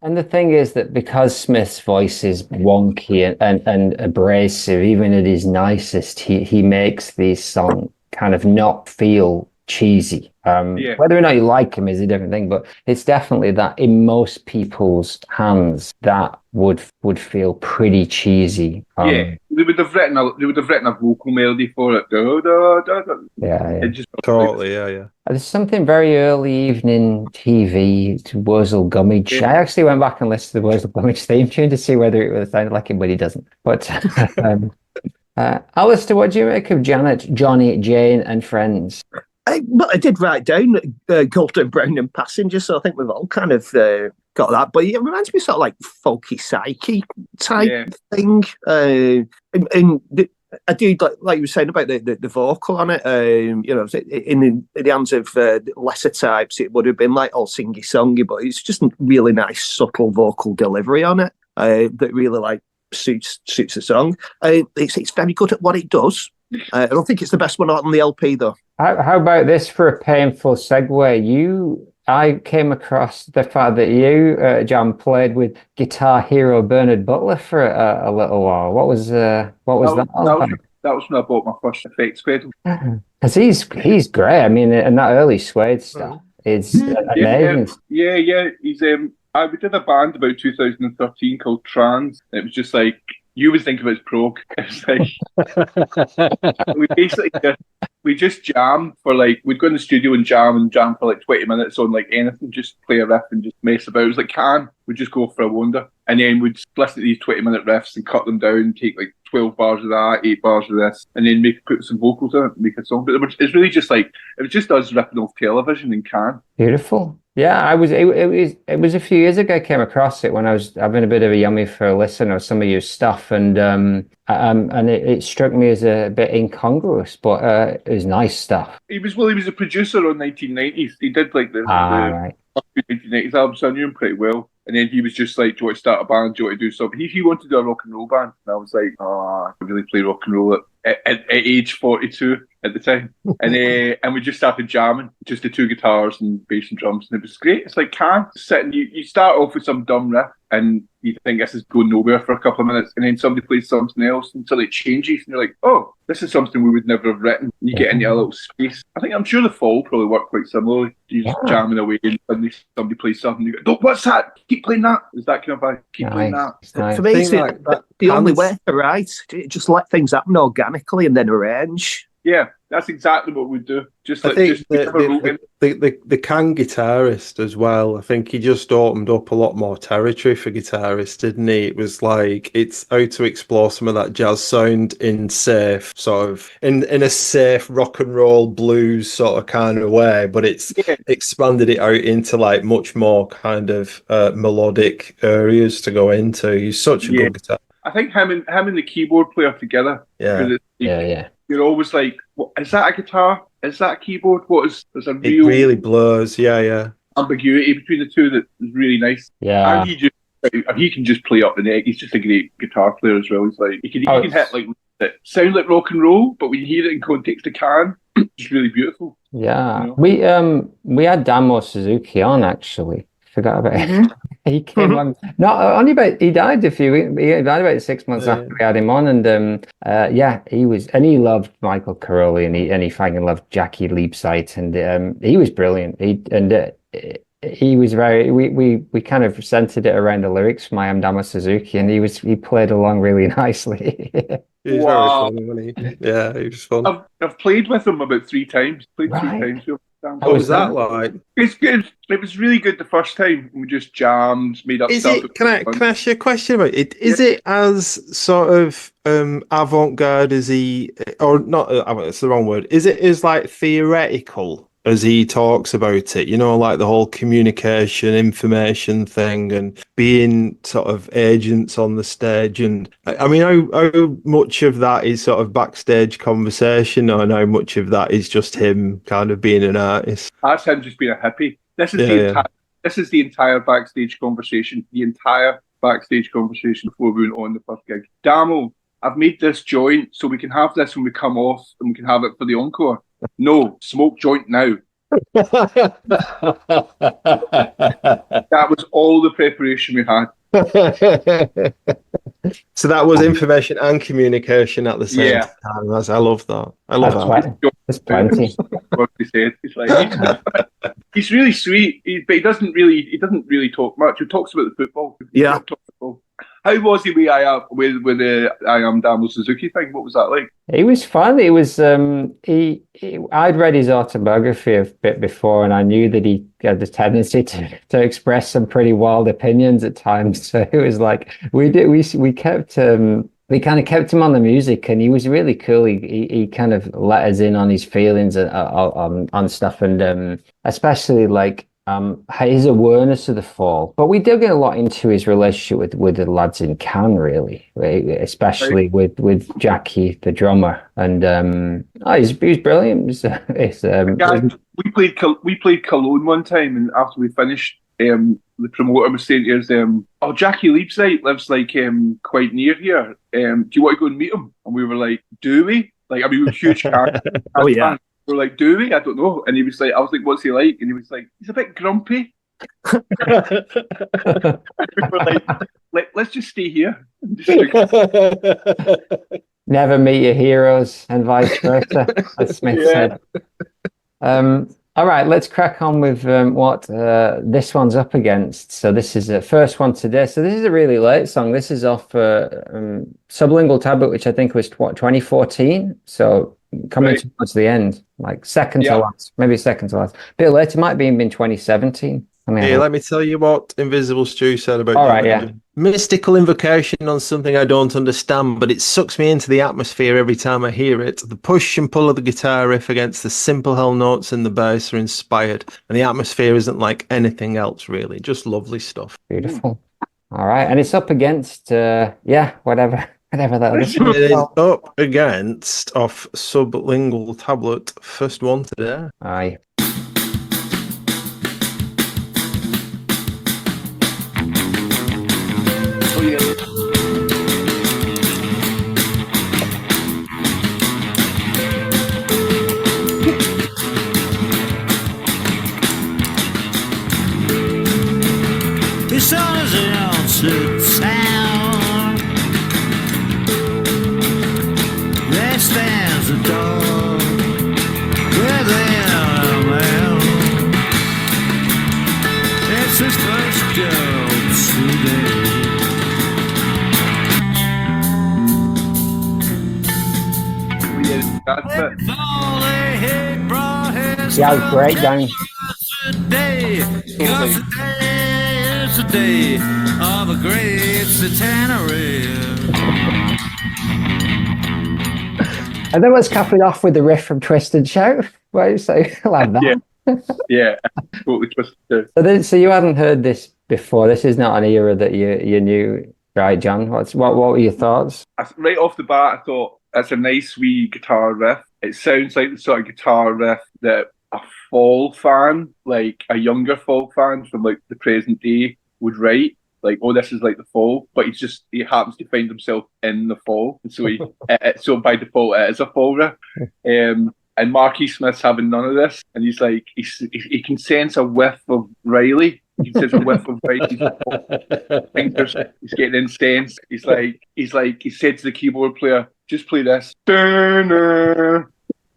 B: And the thing is that because Smith's voice is wonky and abrasive, even at his nicest, he makes these songs kind of not feel cheesy. Whether or not you like him is a different thing, but it's definitely that in most people's hands that would feel pretty cheesy.
A: They would have written a vocal melody for it. It just
C: totally, yeah.
B: There's something very early evening TV to Wurzel Gummidge. I actually went back and listened to the Wurzel Gummidge theme tune to see whether it would have sounded like him, but he doesn't. But Alistair, what do you make of Janet, Johnny, Jane, and Friends?
D: Well, I did write down Golden Brown and Passenger, so I think we've all kind of got that. But it reminds me sort of like folky psyche type thing. And I do like you were saying about the vocal on it. You know, in the hands of lesser types, it would have been like all singy songy, but it's just a really nice subtle vocal delivery on it that really like suits the song. It's very good at what it does. I don't think it's the best one on the LP though.
B: How about this for a painful segue? I came across the fact that you, John, played with guitar hero Bernard Butler for a little while. What was that all about?
A: That was when I bought my first effects pedal.
B: Because he's great. I mean, and that early Suede stuff is amazing.
A: Yeah. He's we did a band about 2013 called Trans. It was just like, you would think of it as prog. It's like we just jammed for like, we'd go in the studio and jam for like 20 minutes on like anything, just play a riff and just mess about. It was like we'd just go for a wander, and then we'd listen to these 20-minute riffs and cut them down, take like 12 bars of that, 8 bars of this, and then put some vocals in it and make a song. But it's really just like, it was just us ripping off television in Cannes.
B: Beautiful. Yeah, it was a few years ago I came across it when I was having a bit of a yummy for a listen of some of your stuff, and it struck me as a bit incongruous, but it was nice stuff.
A: He was a producer on 1990s. He did like the 1980s albums, so I knew him pretty well. And then he was just like, do you want to start a band? Do you want to do something? He wanted to do a rock and roll band. And I was like, I could really play rock and roll at age 42 at the time. And we just started jamming, just the 2 guitars and bass and drums. And it was great. It's like sitting, you start off with some dumb riff and you think this is going nowhere for a couple of minutes. And then somebody plays something else until it changes. And you're like, oh, this is something we would never have written. And you get into a little space. I'm sure the Fall probably worked quite similarly. You're just jamming away and suddenly somebody plays something. You go, what's that? Keep playing that. Is that kind of vibe? Keep playing that.
B: Nice.
D: For me, it's the only way to write. Just let things happen organically and then arrange.
A: Yeah, that's exactly what we'd do.
C: I think the Can guitarist as well, I think he just opened up a lot more territory for guitarists, didn't he? It was like, it's how to explore some of that jazz sound in safe, sort of, in a safe rock and roll blues sort of kind of way, but it's expanded it out into like much more kind of melodic areas to go into. He's such a good guitar.
A: I think him and the keyboard player together.
B: Yeah.
A: You're always like, is that a guitar? Is that a keyboard? There's a real...
C: It really blurs, yeah.
A: ambiguity between the two that is really nice.
B: Yeah.
A: And he can just play up the neck. He's just a great guitar player as well. He's like, he can hit like, it sound like rock and roll, but when you hear it in context of Can, it's really beautiful.
B: Yeah. You know? We had Damo Suzuki on, actually. Forgot about it. He came on. He died about 6 months after we had him on, and he was, and he loved Michael Caroli, and he fucking loved Jackie Liebsite, and he was brilliant. He was very. We kind of centered it around the lyrics from I Am Damo Suzuki, and he played along really nicely.
C: He was very funny, wasn't he? Yeah, he was fun.
A: I've played with him about 3 times. Played 3 times.
C: What was that like?
A: It's good. It was really good the first time. We just jammed, made up stuff.
C: Can I ask you a question about it? Is it as sort of avant-garde as he, or not? It's the wrong word. Is it as like theoretical as he talks about it? You know, like the whole communication, information thing, and being sort of agents on the stage. And I mean, how much of that is sort of backstage conversation, and how much of that is just him kind of being an artist?
A: That's him just being a hippie. This is the entire backstage conversation. The entire backstage conversation before we went on the first gig. Damo, I've made this joint so we can have this when we come off, and we can have it for the encore. No, smoke joint now. That was all the preparation we had.
C: So that was information and communication at the same time. I love that.
B: That's plenty.
A: What he said. It's like, he's really sweet, but he doesn't really talk much. He talks about the football.
D: Yeah.
A: How was he with the I Am Damo Suzuki thing? What was that like?
B: He was fun. It was I'd read his autobiography a bit before, and I knew that he had the tendency to express some pretty wild opinions at times. So it was like we kept We kind of kept him on the music, and he was really cool. He kind of let us in on his feelings on stuff, and especially like his awareness of the fall. But we did get a lot into his relationship with the lads in Cannes, really, right? Especially with Jackie, the drummer, and he's brilliant.
A: We played Cologne one time, and after we finished, the promoter was saying to us, Jackie Leapside lives like quite near here. Do you want to go and meet him? And we were like, do we? Like, I mean, we were huge cars.
D: Oh yeah.
A: We were like, do we? I don't know. And he was like, I was like, what's he like? And he was like, he's a bit grumpy. We were like, let's just stay here.
B: Never meet your heroes and vice versa, as Smith said. All right, let's crack on with what this one's up against. So this is the first one today. So this is a really late song. This is off Sublingual Tablet, which I think was 2014. So coming towards the end, like second to last, maybe second to last. A bit later, might be in 2017.
C: Let me tell you what Invisible Stew said about mystical invocation on something I don't understand, but it sucks me into the atmosphere every time I hear it. The push and pull of the guitar riff against the simple hell notes in the bass are inspired, and the atmosphere isn't like anything else, really. Just lovely stuff.
B: Beautiful. All right, and it's up against, whatever that is.
C: It is up against off Sublingual Tablet, first one today.
B: Aye.
G: This song is an answer town. There stands a dog within a man. It's his first girl today.
B: Yeah, great gang.
G: The day of a great satanery.
B: And then let's cap it off with the riff from Twist and Shout. Right, so like that.
A: Yeah, totally twisted.
B: So you hadn't heard this before. This is not an era that you knew, right, John? What were your thoughts?
A: Right off the bat, I thought that's a nice wee guitar riff. It sounds like the sort of guitar riff that a Fall fan, like a younger Fall fan from like the present day, would write. Like, oh, this is like the Fall, but he happens to find himself in the Fall, and so so by default it is a Fall riff. And Marky Smith's having none of this, and he's like, he can sense a whiff of Riley. He says a whiff of Riley's fingers. He's getting incensed. He said to the keyboard player, just play this.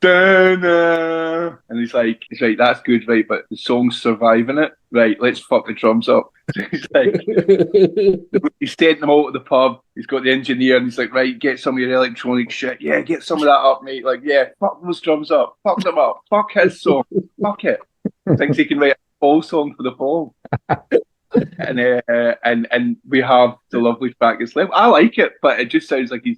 A: And he's like, that's good, right? But the song's surviving it, right? Let's fuck the drums up. He's like, he's taking them out of the pub. He's got the engineer, and he's like, right, get some of your electronic shit. Yeah, get some of that up, mate. Like, yeah, fuck those drums up. Fuck them up. Fuck his song. Fuck it. Thinks he can write a Fall song for the Fall. And we have the lovely track that's left. I like it, but it just sounds like the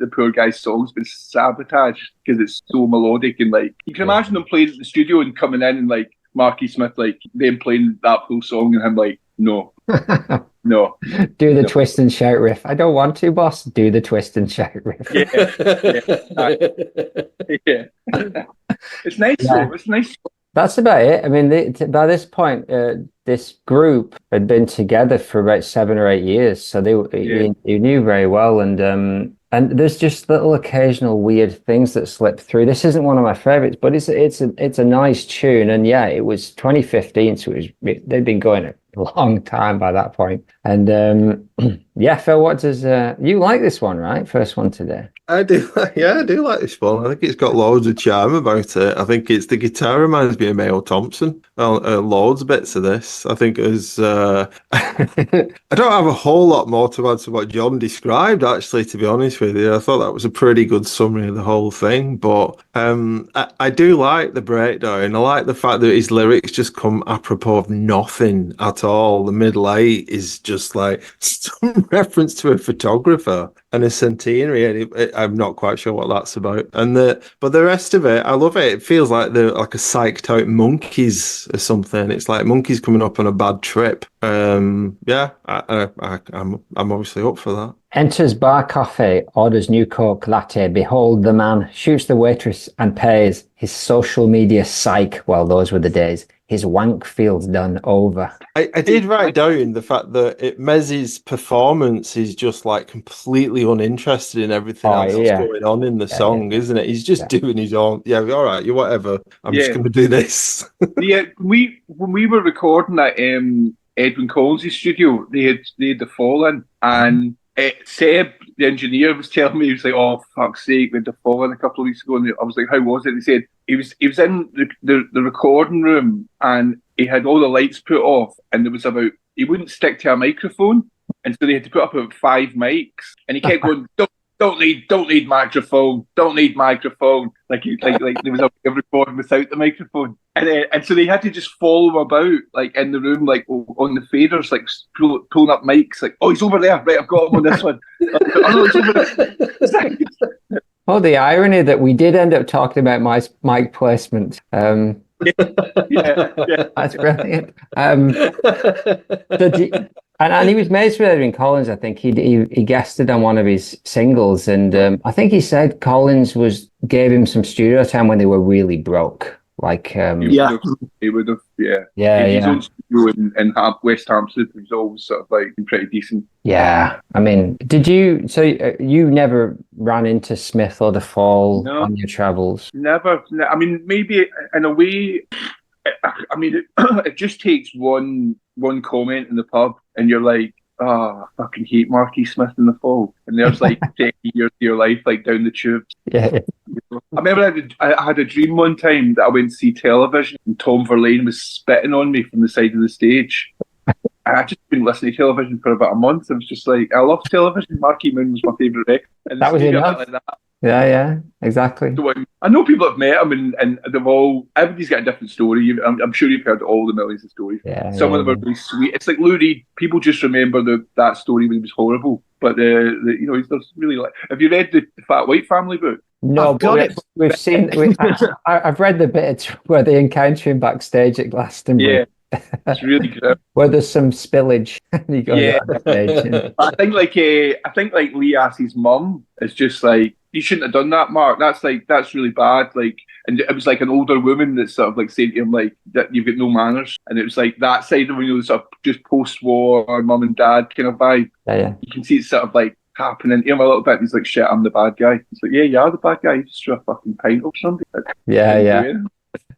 A: poor guy's song's been sabotaged because it's so melodic, and like you can imagine them playing at the studio and coming in and like Marky Smith, like them playing that full song, and him like, no.
B: Do the Twist and Shout riff. I don't want to, boss. Do the Twist and Shout riff.
A: Yeah. It's nice though. It's nice.
B: That's about it. I mean, by this point, this group had been together for about 7 or 8 years, so you knew very well, and there's just little occasional weird things that slip through. This isn't one of my favorites, but it's a nice tune, and yeah, it was 2015, so they'd been going a long time by that point. And Phil, what does you like this one, right? First one today.
C: I do like this one. I think it's got loads of charm about it. I think it's the guitar reminds me of Mayo Thompson. Loads of bits of this. I think it I don't have a whole lot more to add to what John described, actually, to be honest with you. I thought that was a pretty good summary of the whole thing. But I do like the breakdown. I like the fact that his lyrics just come apropos of nothing at all. The middle eight is just like some reference to a photographer. and a centenary. I'm not quite sure what that's about. But the rest of it, I love it. It feels like they're like a psyched out monkeys or something. It's like monkeys coming up on a bad trip. Yeah, I'm obviously up for that.
B: Enters bar cafe, orders new Coke latte. Behold the man, shoots the waitress and pays. His social media psych. Well, those were the days. His wank feels done over.
C: I did write down the fact that Mez's performance is just like completely uninterested in everything else that's going on in the song, isn't it? He's just doing his own. Yeah, all right, you whatever. I'm just going to do this.
A: Yeah, when we were recording at Edwin Collins' studio, they had the F.A.L.L.O.U.T.P.O.D.C.A.S.T and Seb, the engineer, was telling me, he was like, "Oh, fuck's sake, we had the F.A.L.L.O.U.T.P.O.D.C.A.S.T a couple of weeks ago," and I was like, "How was it?" And he said he was in the recording room and he had all the lights put off, and there was he wouldn't stick to a microphone, and so they had to put up about 5 mics, and he kept going, Don't need microphone. Don't need microphone. Like there was a recording without the microphone, and so they had to just follow him about, like in the room, like on the faders, like pulling up mics, like, "Oh, he's over there. Right, I've got him on this one." Oh, he's over there.
B: Oh, the irony that we did end up talking about my mic placement.
A: Yeah.
B: That's brilliant. And he was mates with Edwin Collins. I think he guested on one of his singles, and I think he said Collins gave him some studio time when they were really broke. Like,
A: he would have, His own studio in West Hampstead was always sort of like pretty decent.
B: Yeah, I mean, did you? So you never ran into Smith or the Fall on your travels?
A: Never. I mean, maybe in a way. I mean, it just takes one comment in the pub, and you're like, "Oh, I fucking hate Marky Smith in the Fall," and there's like 10 years of your life like down the tubes.
B: Yeah.
A: I remember I had a dream one time that I went to see television, and Tom Verlaine was spitting on me from the side of the stage. I just been listening to television for about a month. I was just like, I love television. Marky Moon was my favourite record. And
B: that was enough.
A: Like that.
B: Yeah, exactly.
A: So I know people have met him, and everybody's got a different story. I'm sure you've heard all the millions of stories.
B: Yeah,
A: Some of them are really sweet. It's like Lou Reed. People just remember that story when he was horrible. But there's really like. Have you read the Fat White Family book?
B: No, but we've seen. I've read the bits where they encounter him backstage at Glastonbury.
A: Yeah. It's really good.
B: Where there's some spillage. He goes backstage.
A: I think like Lee Assie's mum is just like, "You shouldn't have done that, Mark. That's really bad." Like, and it was like an older woman that's sort of like saying to him like that you've got no manners, and it was like that side of sort of just post-war mum and dad kind of vibe.
B: Yeah.
A: You can see it's sort of like happening to him a little bit. He's like, "Shit, I'm the bad guy." It's like, "Yeah, you are the bad guy. You just threw a fucking pint or something."
B: Yeah.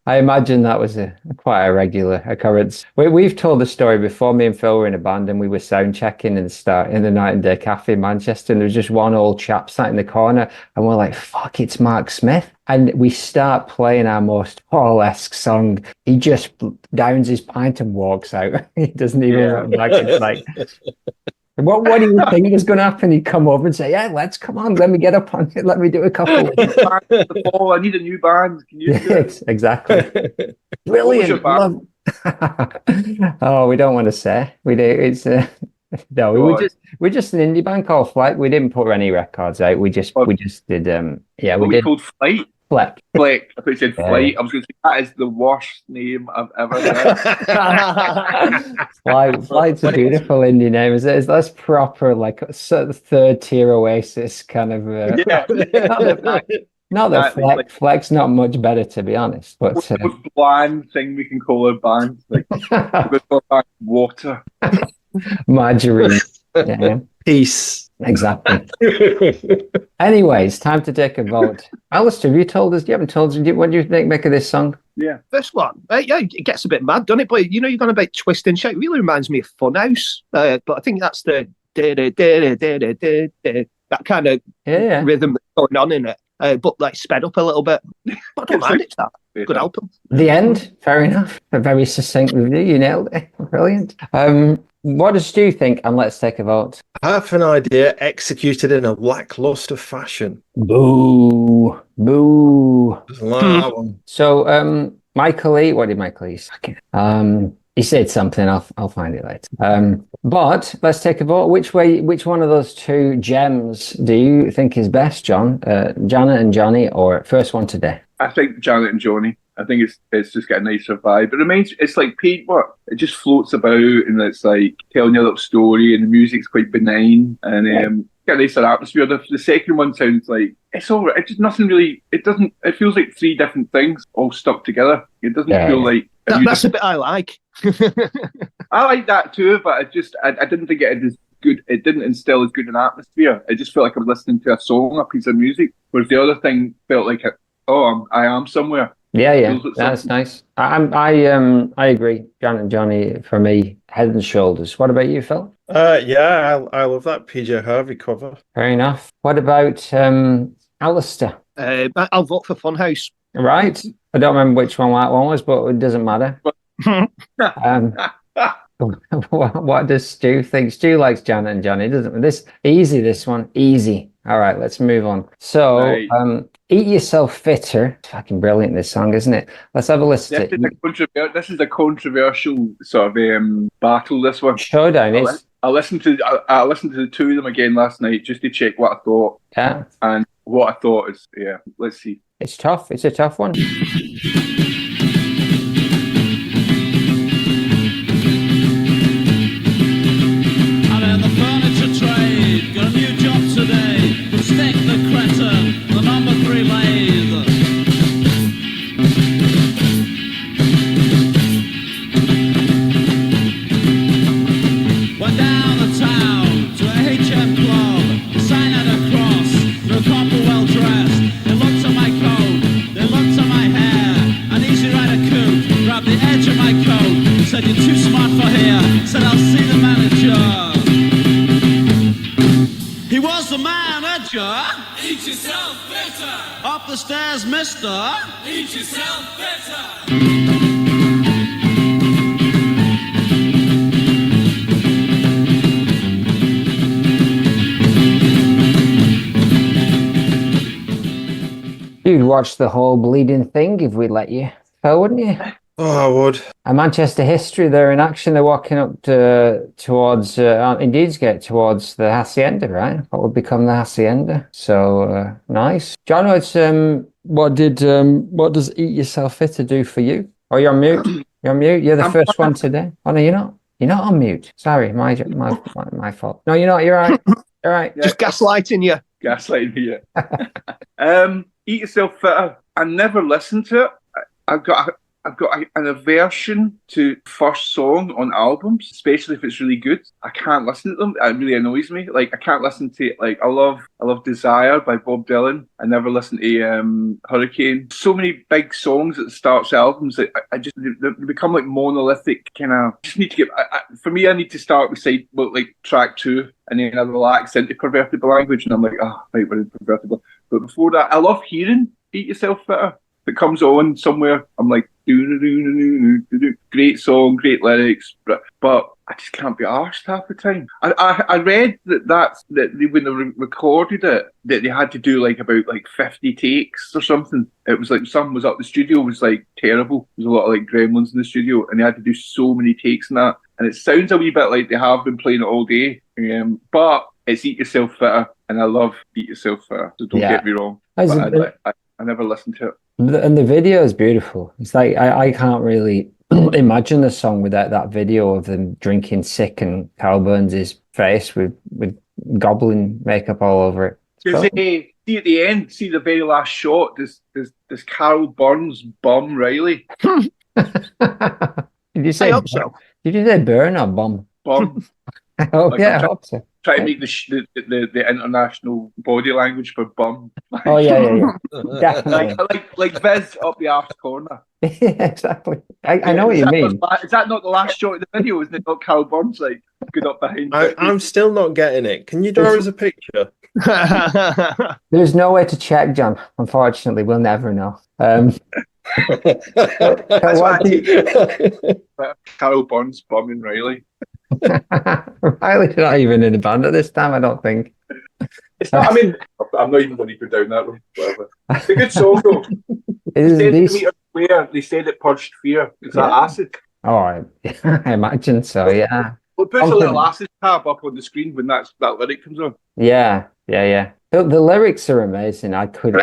B: I imagine that was quite a regular occurrence. We've told the story before. Me and Phil were in a band and we were sound checking in the Night and Day Cafe in Manchester, and there was just one old chap sat in the corner, and we're like, "Fuck, it's Mark Smith." And we start playing our most Paul-esque song. He just downs his pint and walks out. He doesn't even look back. It's like, what do you think was going to happen? He'd come over and say, "Yeah, come on, let me get up on it. Let me do a couple."
A: Oh, I need a new band. Can you do it?
B: Exactly. Brilliant. Oh, we don't want to say. We do. It's no. We're just an indie band called Fleck. We didn't put any records out. We just did. We did.
A: Called Flight.
B: Fleck.
A: I thought you said Flight. I was going to say that is the worst name I've ever heard.
B: Flight's a beautiful indie name. That's proper, like sort of third tier Oasis kind of. Not that Fleck's not much better, to be honest. But
A: the most bland thing we can call a band, like water,
B: margarine,
C: peace.
B: Exactly. Anyways, time to take a vote. Alistair, have you told us? You haven't told us. What do you make of this song?
A: Yeah,
D: this one. It gets a bit mad, doesn't it? But you're going a bit twist and shout. It really reminds me of Funhouse. But I think that's the that kind of rhythm that's going on in it. But like sped up a little bit. But I don't mind it. That good album.
B: The end. Fair enough. A very succinct review. You nailed it. Brilliant. What does Stu think? And let's take a vote.
C: I have an idea executed in a lackluster fashion.
B: Boo.
C: Doesn't like that one.
B: So, Michael E. What did Michael E. say? He said something. I'll find it later. But let's take a vote. Which one of those two gems do you think is best, John? Janet and Johnny, or First One Today?
A: I think Janet and Johnny. I think it's just got a nicer vibe. It's like paid work. It just floats about, and it's like telling you a little story, and the music's quite benign, and got a nicer atmosphere. The second one sounds like it's all right. It's just nothing really. It doesn't. It feels like three different things all stuck together. It doesn't feel like.
D: That's a bit I like.
A: I like that too, but I didn't think it was good. It didn't instill as good an atmosphere. It just felt like I was listening to a song, a piece of music. Whereas the other thing felt like, I am somewhere.
B: Yeah, that's nice. I agree. Janet and Johnny for me, head and shoulders. What about you, Phil?
C: Yeah, I love that PJ Harvey cover.
B: Fair enough. What about Alistair?
D: I'll vote for Funhouse.
B: Right. I don't remember which one that one was, but it doesn't matter. What does Stu think? Stu likes Janet and Johnny, doesn't this one easy. All right, let's move on. So right. Eat Yourself Fitter. It's fucking brilliant, this song, isn't it? Let's have a listen to it.
A: This is a controversial sort of battle, this one.
B: Showdown.
A: I listened to the two of them again last night just to check what I thought.
B: Yeah.
A: And what I thought is, let's see.
B: It's tough. It's a tough one.
G: Stick the cretin, the number 3 lathe. Went down the town to a HM club, sign at a cross, no couple well dressed. They looked at my coat, they looked at my hair, an easy rider coupe, grabbed the edge of my coat, said you're too smart for here, said I'll see the manager. He was the manager. Eat yourself better. Up the stairs, mister. Eat yourself better.
B: You'd watch the whole bleeding thing if we'd let you, Phil, wouldn't you?
C: Oh, I would.
B: A Manchester history, they're in action. They're walking up towards Indeedsgate, towards the Hacienda, right? What would become the Hacienda. So nice. John, what does Eat Yourself Fitter do for you? Oh, you're on mute. You're on mute. You're the first one today. Oh no, you're not. You're not on mute. Sorry, my fault. No, you're not. You're right. You're right.
D: Just gaslighting you.
A: Gaslighting me. Eat Yourself Fitter. I never listened to it. I've got an aversion to first song on albums, especially if it's really good. I can't listen to them. It really annoys me. Like I can't listen to it. Like I love Desire by Bob Dylan. I never listen to Hurricane. So many big songs at the start of albums that I just they become like monolithic kind of. Just need to get. For me, I need to start with like track 2, and then I relax into Pervertible Language, and I'm like, right, we're in Pervertible. But before that, I love hearing Eat Yourself Fitter. It comes on somewhere, I'm like, great song, great lyrics, but I just can't be arsed half the time. I read that when they recorded it, that they had to do about 50 takes or something. It was like something was up. The studio was like terrible. There's a lot of gremlins in the studio, and they had to do so many takes in that. And it sounds a wee bit like they have been playing it all day. But it's Eat Yourself Fitter, and I love Eat Yourself Fitter. So don't get me wrong. I never listened to it.
B: And the video is beautiful. It's like I can't really imagine the song without that video of them drinking sick and Carl Burns' face with goblin makeup all over it.
A: Cool. See at the end, see the very last shot. Does Carl Burns bum Riley?
B: Did you say?
D: I hope so.
B: Did you say burn or bum?
A: Bum.
B: I hope so.
A: Try to make the international body language for bum.
B: Oh yeah. Definitely.
A: like Viz up the arse corner.
B: Yeah, exactly. I know what you mean.
A: Is that not the last shot of the video? Isn't it not Carl Burns good up behind?
C: I'm still not getting it. Can you draw us a picture?
B: There's no way to check, John. Unfortunately, we'll never know.
A: Carl Burns bumming Riley.
B: Riley's not even in the band at this time, I don't think.
A: It's not, I'm not even going to go down that road. Whatever. It's a good song, though.
B: It is
A: Where they said it purged fear. Is that acid?
B: Oh, I imagine so. Yeah.
A: Well, it puts a little acid tab up on the screen when that lyric comes on.
B: Yeah, yeah, yeah. The lyrics are amazing. I could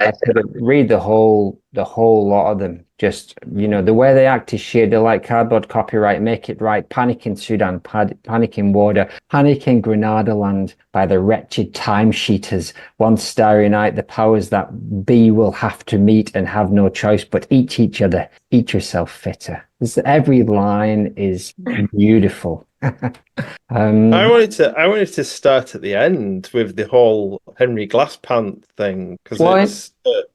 B: read the whole lot of them. Just, the way they act is sheer delight. Cardboard copyright, make it right. Panic in Sudan, panic in Warder, panic in Grenada land by the wretched timesheeters. One starry night, the powers that be will have to meet and have no choice but each other, eat yourself fitter. Every line is beautiful.
C: I wanted to start at the end with the whole Henry Glasspant thing because it's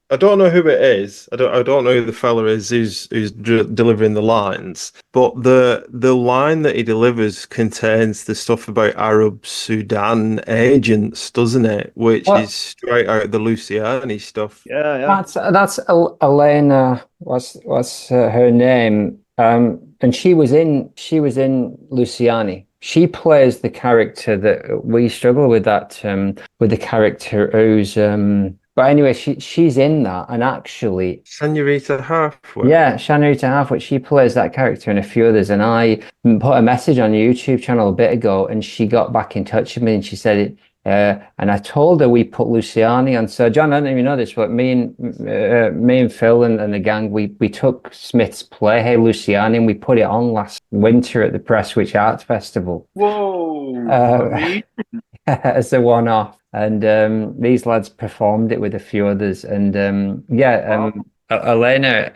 C: I don't know who it is. I don't know who the fella is who's delivering the lines, but the line that he delivers contains the stuff about Arab Sudan agents, doesn't it? Which is straight out of the Luciani stuff.
D: Yeah.
B: That's Elena. What's her name? And she was in Luciani. She plays the character that we struggle with, with the character who's but anyway, she's in that, and actually
C: Senorita Halfway.
B: Yeah, Senorita Halfway, she plays that character and a few others, and I put a message on the YouTube channel a bit ago, and she got back in touch with me, and she said it. And I told her we put Luciani on. So John, I don't even know this, but me and Phil and the gang, we took Smith's play, Hey Luciani, and we put it on last winter at the Prestwich Arts Festival.
A: Whoa!
B: As a one-off, and these lads performed it with a few others, and Elena,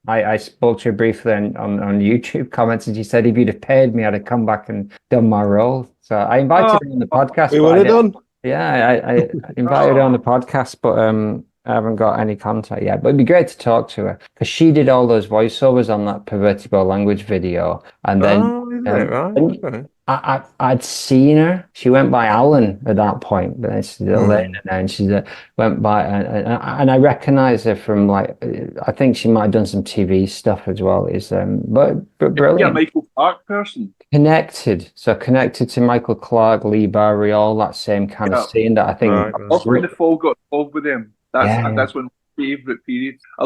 B: I spoke to her briefly on YouTube comments, and she said if you'd have paid me, I'd have come back and done my role. So I invited her on the podcast.
C: We would have done.
B: Yeah, I invited her on the podcast, but I haven't got any contact yet. But it'd be great to talk to her because she did all those voiceovers on that Perverted Bad Language video, and then I'd seen her. She went by Alan at that point, but then she's Elena now, and she went by, and I recognize her from I think she might have done some TV stuff as well. But brilliant.
A: Yeah, Michael Clark person.
B: Connected to Michael Clark, Lee Barry, all that same kind of scene that I think.
A: Also, when the Fall got involved with them, that's one of my favourite periods. I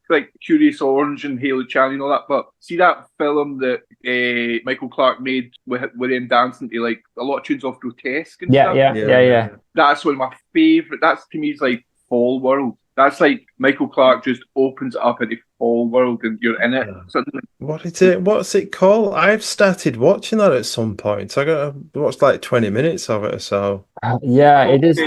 A: like Curious Orange and Halo Chan and all that, but see that film that Michael Clark made with him dancing to a lot of tunes off Grotesque and stuff?
B: Yeah.
A: That's one of my favourite. That's to me is like Fall World. That's like Michael Clark just opens it up into Fall World and you're in it. Suddenly.
C: What is it? What's it called? I've started watching that at some point. I got to watch 20 minutes of it or so.
B: It is.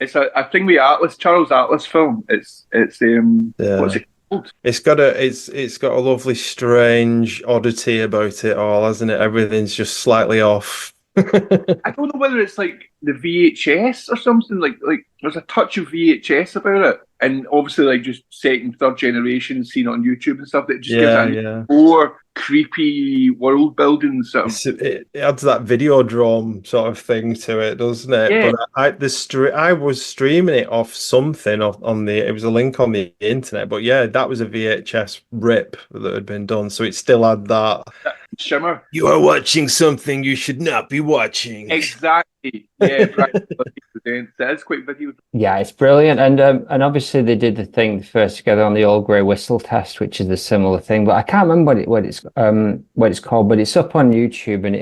A: It's a thing with Charles Atlas film. It's what's it called?
C: It's got a lovely strange oddity about it all, hasn't it? Everything's just slightly off.
A: I don't know whether it's like the VHS or something, like there's a touch of VHS about it, and obviously just second, third generation, seeing it on YouTube and stuff, that just gives a more creepy world building
C: it adds that Videodrome sort of thing to it, doesn't it?
A: Yeah.
C: But I was streaming it off something it was a link on the internet, but yeah, that was a VHS rip that had been done, so it still had that
A: shimmer.
C: You are watching something you should not be watching.
A: Exactly. Yeah, that's quite video.
B: Yeah, it's brilliant, and obviously they did the thing first together on the Old Grey Whistle test, which is a similar thing, but I can't remember what it's called, but it's up on YouTube, and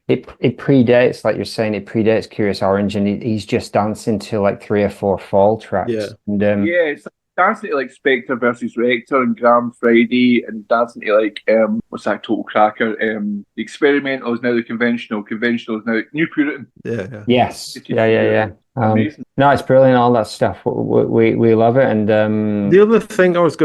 B: it predates, like you're saying, it predates Curious Orange, and he's just dancing to 3 or 4 Fall tracks.
C: Yeah,
A: and it's dancing to Spectre versus Rector and Graham Friday, and dancing to what's that, Total Cracker? The experimental is now the conventional is now New Puritan.
C: Yeah.
B: Yes. Yeah. No, it's brilliant, all that stuff. We love it. And
C: the other thing I was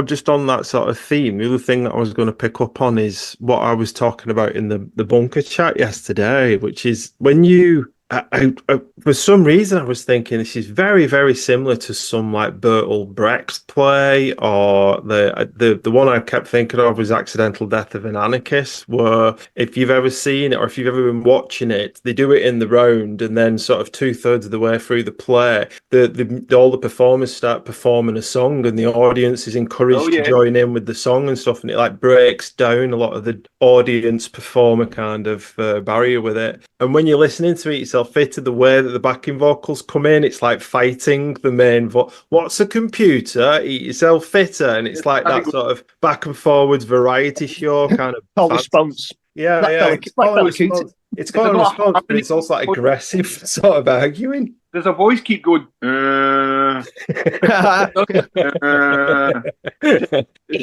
C: just on that sort of theme, the other thing that I was gonna pick up on is what I was talking about in the bunker chat yesterday, which is when you I for some reason I was thinking this is very, very similar to some like Bertolt Brecht play, or the one I kept thinking of was Accidental Death of an Anarchist, where if you've ever seen it or if you've ever been watching it, they do it in the round, and then sort of 2/3 of the way through the play, all the performers start performing a song, and the audience is encouraged to join in with the song and stuff, and it breaks down a lot of the audience performer kind of barrier with it. And when you're listening to Eat Yourself Fitter, the way that the backing vocals come in, it's like fighting the main what's a computer? Eat Yourself Fitter. And it's like that sort of back and forwards variety show kind of
D: Call response.
C: Yeah,
D: Like
C: yeah.
D: F.A.L.L.O.U.T.P.O.D.C.A.S.T.
C: It's called a response, but it's also like aggressive sort of arguing.
A: There's a voice keep going. It's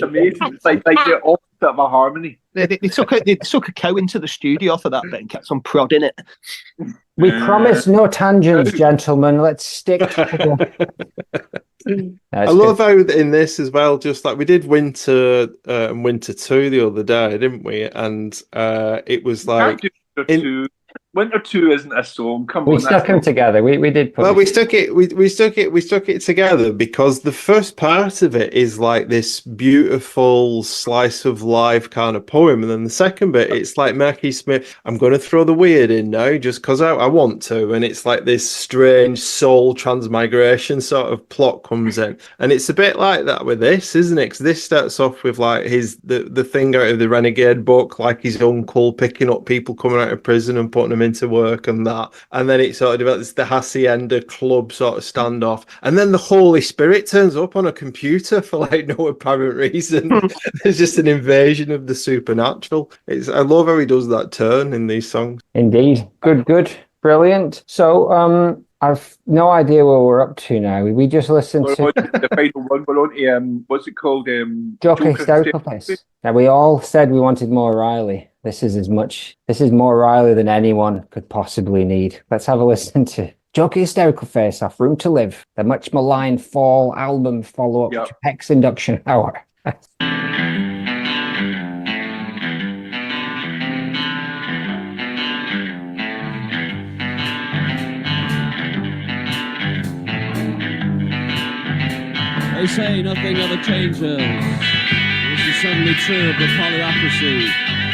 A: amazing. It's like the opposite of a harmony.
D: They took a cow into the studio for that bit and kept on prodding it.
B: We promise no tangents, gentlemen. Let's stick to
C: I love how in this as well, just like we did Winter and Winter 2 the other day, didn't we? And it was like
A: Winter 2 isn't a song. Come on,
B: we stuck them together. We did.
C: Well, we stuck it together because the first part of it is like this beautiful slice of life kind of poem, and then the second bit it's like Mackie Smith. I'm going to throw the weird in now just because I want to, and it's like this strange soul transmigration sort of plot comes in, and it's a bit like that with this, isn't it? Because this starts off with like the thing out of the Renegade book, like his uncle picking up people coming out of prison and putting them into work and that, and then it sort of develops the Hacienda Club sort of standoff, and then the Holy Spirit turns up on a computer for like no apparent reason. There's just an invasion of the supernatural. I love how he does that turn in these songs.
B: Indeed. Good. Brilliant. So I've no idea where we're up to now. We just listened to
A: the final one. We're on to what's it called?
B: Joker Hysterical Face. Now we all said we wanted more Riley. This is more Riley than anyone could possibly need. Let's have a listen to Joker Hysterical Face off Room to Live, the much maligned Fall album follow-up to Peck's Induction Hour.
G: They say nothing ever changes. This is certainly true of the polyocracy.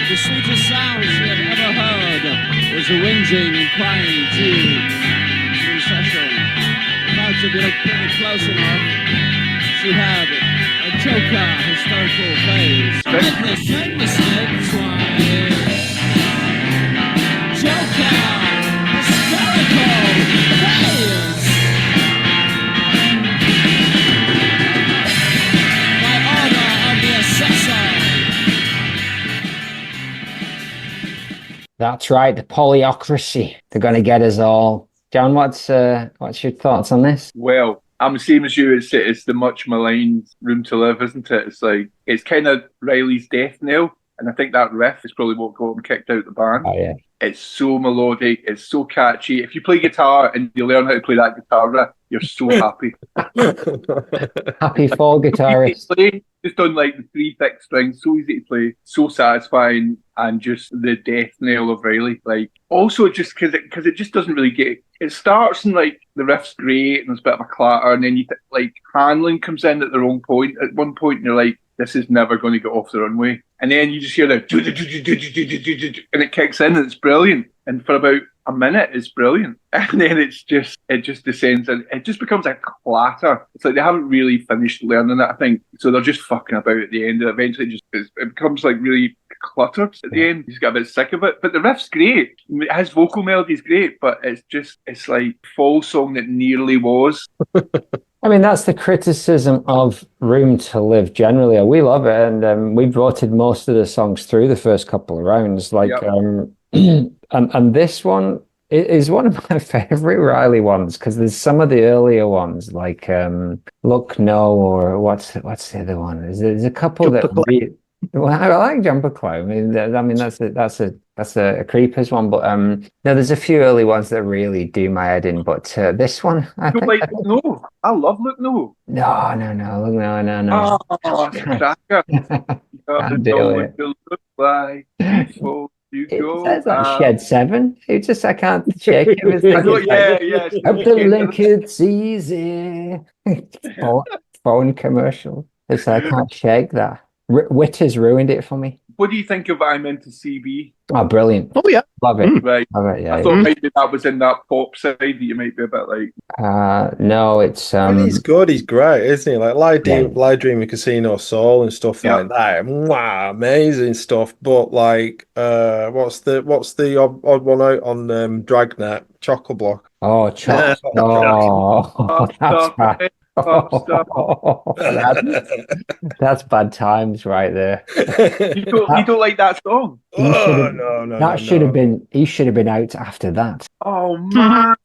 G: The sweetest sound she had ever heard was the whinging and crying through session. In fact, if you look pretty close enough, she had a Joker hysterical face. Goodness, that's why. Joker hysterical face. By order of the assessor.
B: That's right, the polyocracy. They're going to get us all. John, what's your thoughts on this?
A: Well, I'm the same as you. It's the much maligned Room to Live, isn't it? It's like it's kind of Riley's death knell, and I think that riff is probably what got him kicked out of the band.
B: Oh yeah.
A: It's so melodic. It's so catchy. If you play guitar and you learn how to play that guitar riff, you're so happy.
B: Happy fall guitarist.
A: Just on like the 3 thick strings, so easy to play, so satisfying, and just the death knell of Riley. Like also just because it just doesn't really get. It starts and like the riff's great and there's a bit of a clatter, and then like handling comes in at the wrong point. At one point, and you're like, this is never going to get off the runway. And then you just hear the and it kicks in and it's brilliant. And for about a minute, it's brilliant. And then it just descends and it just becomes a clatter. It's like they haven't really finished learning it, I think. So they're just fucking about at the end. And eventually it becomes like really cluttered at the end. He's got a bit sick of it. But the riff's great. His vocal melody's great, but it's like Fall song that nearly was.
B: I mean, that's the criticism of Room to Live generally. We love it, and we voted most of the songs through the first couple of rounds. Like, and this one is one of my favorite Riley ones because there's some of the earlier ones like Look No, or what's the other one? There's a couple well, I like Jumper Cloud. I mean that's a creepers one, but there's a few early ones that really do my head in. But this one, I
A: love Look No.
B: No.
A: Oh, cracker.
B: Can't do it.
A: Look like before you go.
B: It says like Shed 7. I can't shake it.
A: Up
B: the link, it's easy. Phone commercial. I can't shake that. Wit has ruined it for me.
A: what do you think of I'm Into CB?
B: Oh, brilliant.
D: Oh, yeah.
B: Love it.
A: Right.
B: Love it, yeah.
A: I thought maybe that was in that pop side that you might be a bit like.
B: No, it's
C: He's good. He's great, isn't he? Like
B: Yeah.
C: Live Dream, Casino Soul and stuff like that. Wow, amazing stuff. But like, what's the odd one out on Dragnet? Choco Block.
B: Oh, Choc. Oh, that's bad. That's bad times right there.
A: You don't like that song?
B: He should have,
C: no.
B: that should have been. He should have been out after that.
A: Oh man.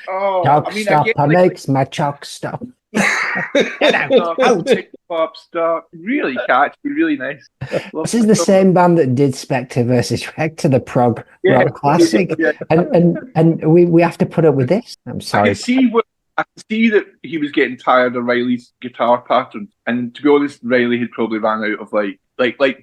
A: Oh,
B: Choc
A: I mean,
B: stop.
A: I get
B: I
A: like,
B: makes my choc stop.
A: Pop star, really catchy, really nice. Love
B: This is the same band that did Spectre versus Rector, the prog rock classic, and we have to put up with this. I'm
A: I
B: sorry.
A: can see that he was getting tired of Riley's guitar pattern, and to be honest, Riley had probably ran out of like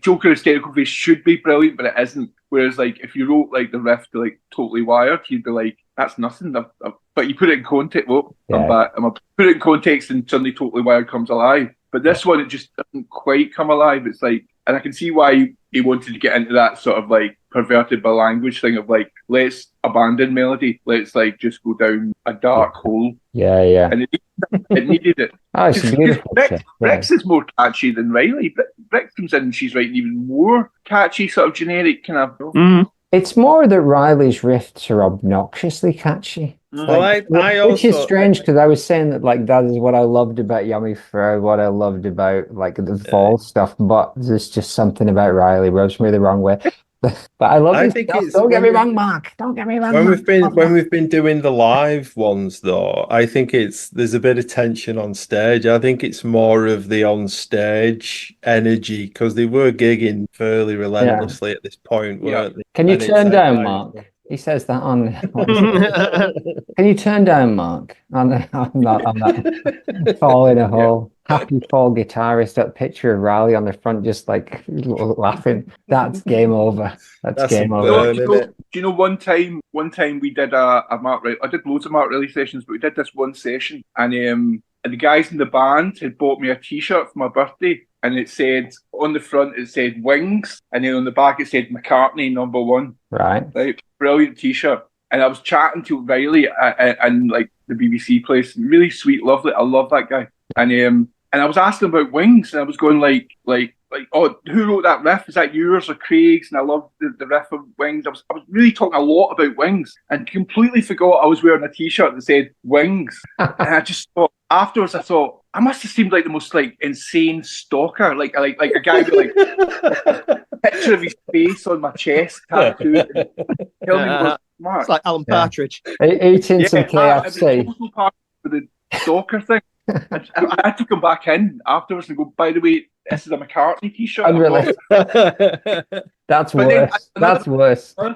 A: Joker Hysterical Face should be brilliant, but it isn't. Whereas like if you wrote like the riff to like Totally Wired, you'd be like, that's nothing. But you put it in context. Well, I'm back. I'm gonna put it in context, and suddenly Totally Wired comes alive. But this one, it just doesn't quite come alive. It's like, and I can see why he wanted to get into that sort of like perverted by language thing of like, let's abandon melody, let's like just go down a dark hole.
B: Yeah.
A: And it needed it.
B: Oh, it's beautiful.
A: Rex is more catchy than Riley. Rex comes in and she's writing even more catchy, sort of generic kind of.
B: It's more that Riley's riffs are obnoxiously catchy.
C: Well, I also,
B: which is strange because I was saying that like that is what I loved about Yummy Fro, what I loved about like the fall stuff, but there's just something about Riley rubs me the wrong way. But I love
C: I
B: this
C: think
B: stuff.
C: it's
B: Don't get me wrong, Mark. Don't get me wrong.
C: when we've been doing the live ones though, I think there's a bit of tension on stage. I think it's more of the on stage energy because they were gigging fairly relentlessly at this point, weren't they?
B: Can you turn down, Mark? He says that on. Can you turn down, Mark? On that fall in a hole. Happy fall guitarist, that picture of Riley on the front, just like laughing. That's game over. That's game over.
A: Do you know one time we did a Mark Riley? I did loads of Mark Riley sessions, but we did this one session, and the guys in the band had bought me a T-shirt for my birthday, and it said on the front it said Wings, and then on the back it said McCartney #1. Right, brilliant T-shirt. And I was chatting to Riley and like the BBC place, really sweet, lovely. I love that guy. And I was asking about Wings, and I was going like, oh, who wrote that riff? Is that yours or Craig's? And I love the riff of Wings. I was really talking a lot about Wings, and completely forgot I was wearing a T-shirt that said Wings. And I just thought afterwards, I thought I must have seemed like the most like insane stalker, like a guy with like a picture of his face on my chest tattooed. Tell me what Mark.
D: It's like Alan Partridge
B: eating some KFC.
A: It was part of the stalker thing. I had to come back in afterwards and go, by the way, this is a McCartney T-shirt.
B: Unreal. That's worse. That's worse.
A: A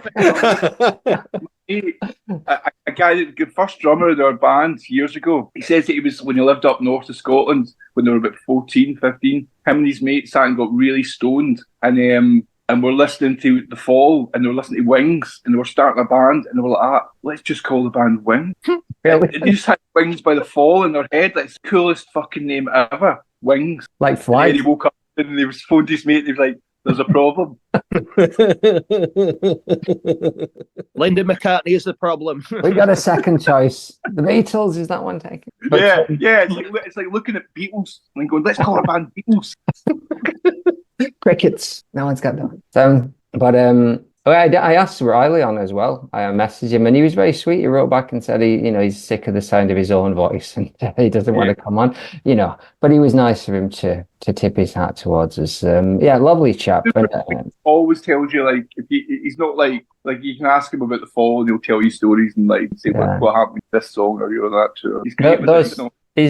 A: guy, the first drummer of our band years ago, he says that he was, when he lived up north of Scotland, when they were about 14, 15, him and his mates sat and got really stoned, and we're listening to The Fall, and they were listening to Wings, and they were starting a band, and they were like, let's just call the band Wings.
B: Really?
A: They just had Wings by the Fall in their head. That's the coolest fucking name ever. Wings.
B: Like flight.
A: And he woke up and he was phoned his mate, and he was like, there's a problem.
D: Lyndon McCartney is the problem.
B: We got a second choice. The Beatles, is that one taken?
A: Yeah. It's like looking at Beatles and going, let's call our band Beatles.
B: Crickets. No one's got that. So, but I asked Riley on as well. I messaged him, and he was very sweet. He wrote back and said he's sick of the sound of his own voice and he doesn't want to come on. But he was nice of him to tip his hat towards us. Lovely chap.
A: Always tells you like if he's not like you can ask him about The Fall and he'll tell you stories and like say what happened with this song or that tour. He's great with it,
B: He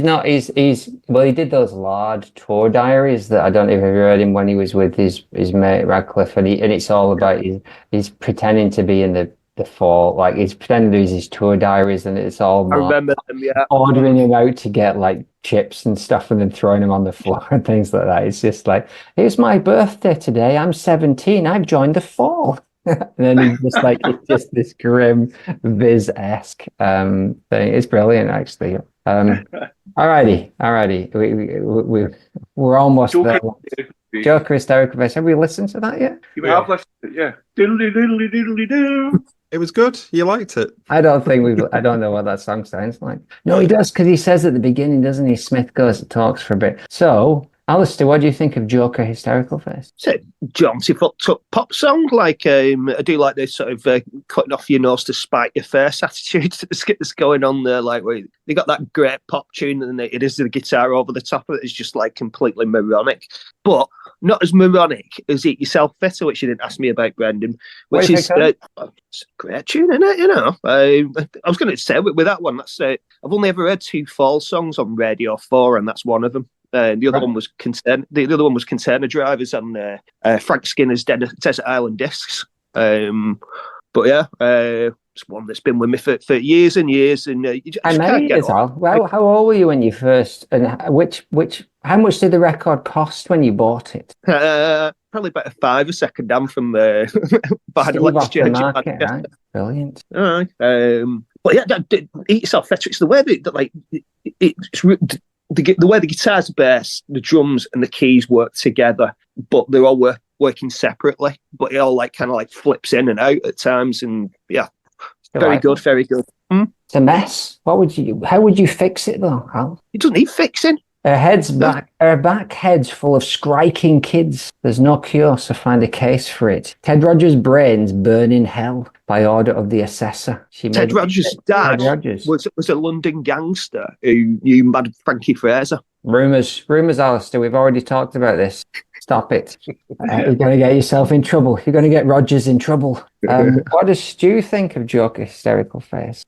B: did those large tour diaries that I don't know if you've heard him when he was with his mate Radcliffe, and it's all about he's pretending to be in the Fall, like he's pretending to do his tour diaries, and it's all
D: I remember them,
B: ordering him out to get like chips and stuff and then throwing him on the floor and things like that. It's just like, here's my birthday today, I'm 17, I've joined the Fall. And then he's just like, it's just this grim Viz-esque thing. It's brilliant, actually. Alrighty. We're almost
A: Joker,
B: there. Joker Hysterical Face. Have we listened to that yet?
A: You have listened to it, yeah. Diddly diddly diddly doo.
C: It was good. You liked it.
B: I don't know what that song sounds like. No, he does, because he says at the beginning, doesn't he? Smith goes and talks for a bit. So, Alistair, what do you think of Joker Hysterical Face?
D: It's a jaunty fucked up pop song. Like, I do like this sort of cutting off your nose to spite your face attitude that's going on there. Like, where they got that great pop tune, and it is the guitar over the top of it. It's just like completely moronic, but not as moronic as Eat Yourself Fitter, which you didn't ask me about, Brendan. Which is it's a great tune, isn't it? You know, I was going to say with that one, that's I've only ever heard 2 Fall songs on Radio 4, and that's one of them. The other one was Container Drivers on Frank Skinner's Desert Island Discs. But yeah, it's one that's been with me for years and years. And you just can't get on.
B: Well, how old were you when you first? And how much did the record cost when you bought it?
D: Probably about $5 a second hand from Bard Exchange.
B: Right? Brilliant.
D: But yeah, Eat Yourself Fitter. It's the way that like it's. The way the guitars, the bass, the drums, and the keys work together, but they're all working separately. But it all like kind of like flips in and out at times, and yeah, very good.
B: It's a mess. How would you fix it though, Al?
D: It doesn't need fixing.
B: Her back head's full of striking kids. There's no cure, so find a case for it. Ted Rogers' brains burn in hell by order of the assessor.
D: Ted Rogers' dad was a London gangster who knew Mad Frankie Fraser.
B: Rumours, Alistair. We've already talked about this. Stop it. You're going to get yourself in trouble. You're going to get Rogers in trouble. What does Stu think of Joker Hysterical Face?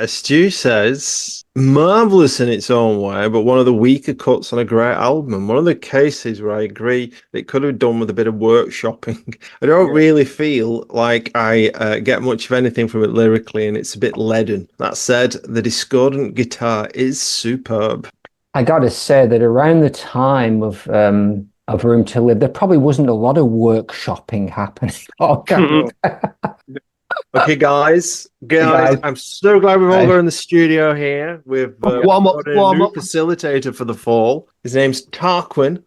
C: Stu says, marvellous in its own way, but one of the weaker cuts on a great album. And one of the cases where I agree it could have done with a bit of workshopping. I don't really feel like I get much of anything from it lyrically, and it's a bit leaden. That said, the discordant guitar is superb.
B: I got to say that around the time of Room to Live, there probably wasn't a lot of workshopping happening.
C: Okay, guys, I'm so glad we've all got in the studio here. We've got a new facilitator for the fall. His name's Tarquin.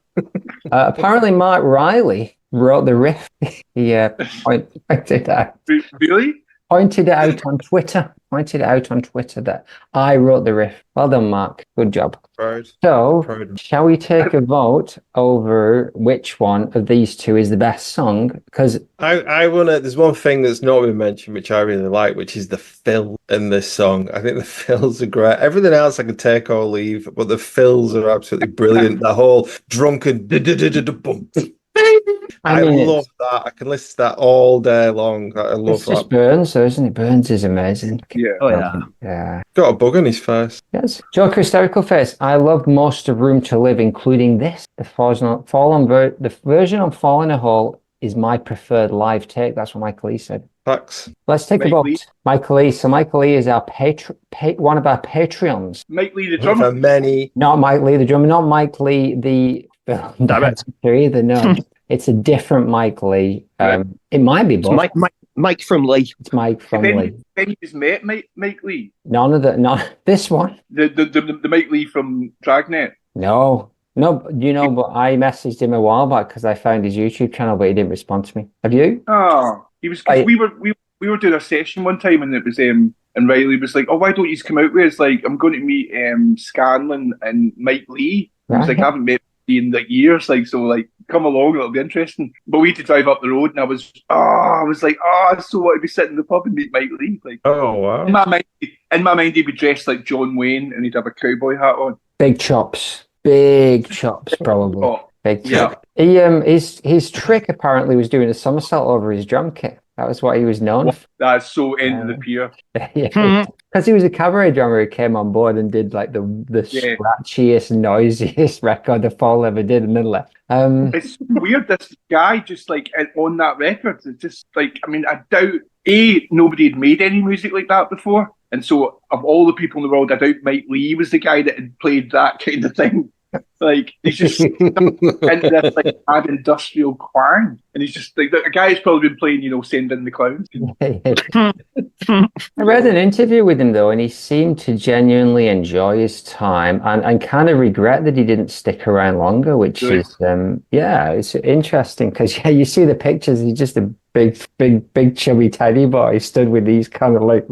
B: Apparently, Mark Riley wrote the riff. He pointed out.
A: Really?
B: Pointed it out on Twitter. That I wrote the riff. Well done, Mark. Good job.
C: Proud.
B: So, shall we take a vote over which one of these two is the best song? Because
C: I want to. There's one thing that's not been mentioned, which I really like, which is the fill in this song. I think the fills are great. Everything else I can take or leave, but the fills are absolutely brilliant. The whole drunken bump. I love that. I can listen to that all day long. I love that. It's just
B: Burns, though, isn't it? Burns is amazing.
A: Yeah.
D: Oh, yeah.
B: Yeah.
C: Got a bug on his face.
B: Yes. Joker Hysterical Face. I loved most of Room to Live, including this. The version on Fall in a Hole is my preferred live take. That's what Michael Lee said.
C: Facts.
B: Let's take a vote. Michael Lee. So Michael Lee is our one of our Patreons.
A: Mike Lee the drummer.
B: Not Mike Lee the drummer. Not Mike Lee the director either. No. It's a different Mike Lee. It might be both.
D: Mike from Lee.
B: It's Mike from Lee.
A: Then his mate, Mike Lee.
B: Not this one.
A: The Mike Lee from Dragnet.
B: No, you know, but I messaged him a while back because I found his YouTube channel, but he didn't respond to me. Have you?
A: Oh, he was. Cause we were doing a session one time, and it was and Riley was like, "Oh, why don't you come out with us? Like, I'm going to meet Scanlon and Mike Lee." I was like, "I haven't met in like years, like, so like come along, it'll be interesting." But we had to drive up the road, and I was like, I so want to be sitting in the pub and meet Mike Lee. Like,
C: oh wow.
A: In my mind, he'd be dressed like John Wayne, and he'd have a cowboy hat on.
B: Big chops, probably.
A: Oh,
B: big chops. Yeah. His trick apparently was doing a somersault over his drum kit. That was what he was known for.
A: That's so end of the pier.
B: Yeah. Because he was a cabaret drummer who came on board and did like the scratchiest, noisiest record the Fall ever did, and then left.
A: It's weird. This guy just like on that record. It's just like, I mean, I doubt nobody had made any music like that before, and so of all the people in the world, I doubt Mike Lee was the guy that had played that kind of thing. Like he's just into this like mad industrial clang, and he's just like the guy's probably been playing, Send in the Clowns.
B: I read an interview with him though, and he seemed to genuinely enjoy his time and kind of regret that he didn't stick around longer, which is it's interesting because you see the pictures, he's just a big chubby teddy boy stood with these kind of like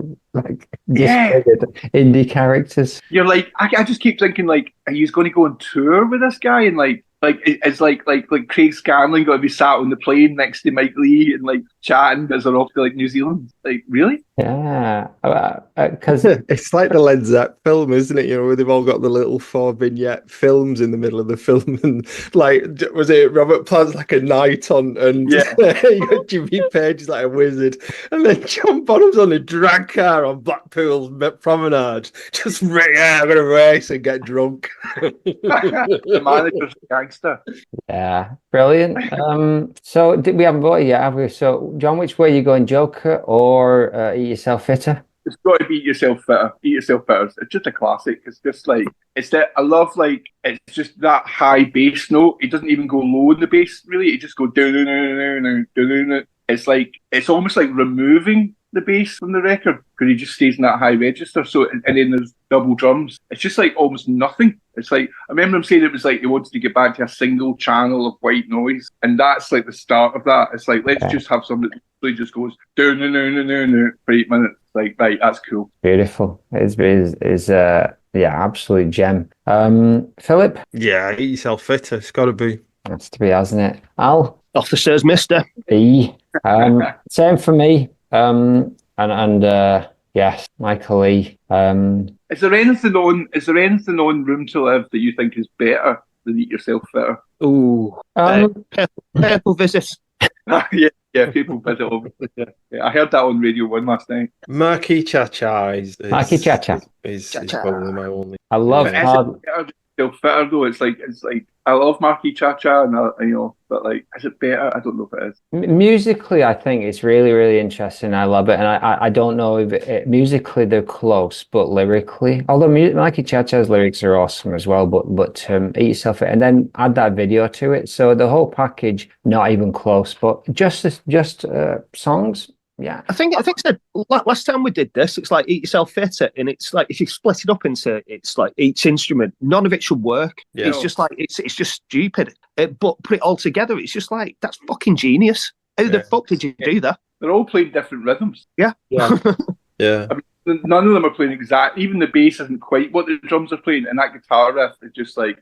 B: disfigured indie characters.
A: You're like, I just keep thinking like, are you going to go on tour with this guy? And like it's like Craig Scanlon got to be sat on the plane next to Mike Lee and like chatting as they're off to like New Zealand. Like, really?
B: Yeah, because
C: it's like the Led Zepp film, isn't it? Where they've all got the little 4-vignette films in the middle of the film, and like, was it Robert Plant's like a knight on, and you got Jimmy Page is like a wizard, and then John Bonham's on a drag car on Blackpool's promenade, just I'm gonna race and get drunk.
A: The manager's a gangster.
B: Yeah, brilliant. So we haven't voted yet, have we? So, John, which way are you going, Joker or Eat Yourself Fitter?
A: It's got to be Eat Yourself Fitter. Eat Yourself Fitter. It's just a classic. It's just like I love like it's just that high bass note. It doesn't even go low in the bass really. It just goes down. It's like it's almost like removing the bass from the record because he just stays in that high register. So and then there's double drums. It's just like almost nothing. It's like I remember him saying it was like he wanted to get back to a single channel of white noise, and that's like the start of that. It's like let's just have something that really just goes down for 8 minutes. Like right, that's cool.
B: Beautiful. It's absolute gem. Philip?
C: Yeah, Eat Yourself Fitter. It's got to be.
B: Has to be, hasn't it? Al?
D: Off the stairs, mister.
B: E. Same for me. Yes, Michael Lee.
A: Is there anything on Room to Live that you think is better than Eat Yourself Fitter?
D: Ooh, Purple Visit.
A: yeah, People Visit. Obviously, yeah. I heard that on Radio 1 last night.
C: Marquee Cha Cha is
B: probably
C: my only.
B: I love
A: Eat Yourself Fitter though. It's like I love Marquee Cha Cha, and but like, is it better? I don't know if it is.
B: Musically, I think it's really, really interesting. I love it, and I don't know if musically they're close, but lyrically, although Mikey Cha Cha's lyrics are awesome as well. But Eat Yourself It, and then add that video to it, so the whole package not even close. But just songs. Yeah,
D: I think so. Last time we did this, it's like Eat Yourself Fitter, and it's like if you split it up into it's like each instrument, none of it should work. Yeah. It's just like it's just stupid. But put it all together, it's just like that's fucking genius. How the fuck did you do that?
A: They're all playing different rhythms.
D: Yeah.
C: Yeah.
A: I mean, none of them are playing exact. Even the bass isn't quite what the drums are playing, and that guitar riff is just like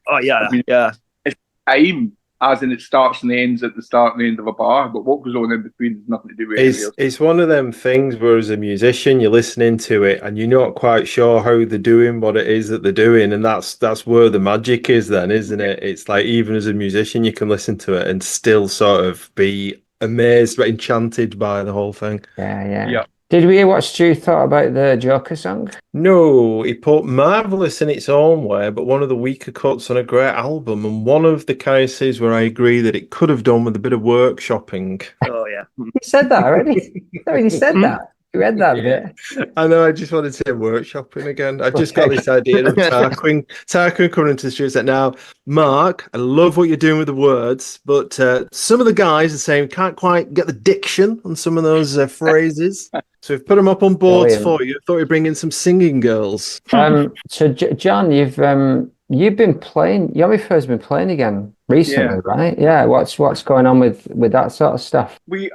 A: it's time. As in, it starts and ends at the start and the end of a bar, but what goes on in between has nothing to do with it.
C: It's one of them things where, as a musician, you're listening to it and you're not quite sure how they're doing what it is that they're doing, and that's where the magic is, then, isn't it? It's like even as a musician, you can listen to it and still sort of be amazed, but enchanted by the whole thing.
B: Yeah. Did we hear what Stu thought about the Joker song?
C: No, he put marvellous in its own way, but one of the weaker cuts on a great album, and one of the cases where I agree that it could have done with a bit of workshopping.
D: Oh, yeah.
B: You said that already? You said that. You read that bit.
C: I know, I just wanted to say workshopping again. I've just got this idea of Tarquin coming into the studio and saying, now, Mark, I love what you're doing with the words, but some of the guys are saying can't quite get the diction on some of those phrases. So we've put them up on boards for you. I thought we'd bring in some singing girls.
B: So, John, you've been playing. Yomifa's been playing again recently, right? Yeah. What's going on with that sort of stuff?
A: We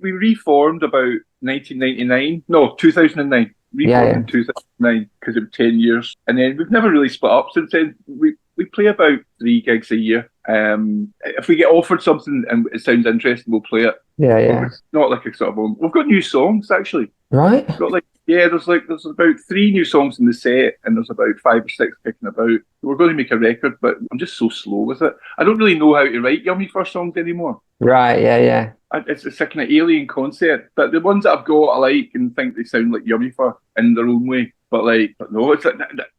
A: reformed about 1999. No, 2009. Reformed in 2009 because it was 10 years, and then we've never really split up since then. We play about 3 gigs a year. If we get offered something and it sounds interesting, we'll play it.
B: Yeah.
A: It's not like a sort of. We've got new songs actually.
B: Right.
A: We've got there's about 3 new songs in the set, and there's about 5 or 6 kicking about. We're going to make a record, but I'm just so slow with it. I don't really know how to write Yummy First songs anymore.
B: Right. Yeah.
A: It's a kind of alien concept, but the ones that I've got I like and think they sound like Yummy Fur in their own way. But no,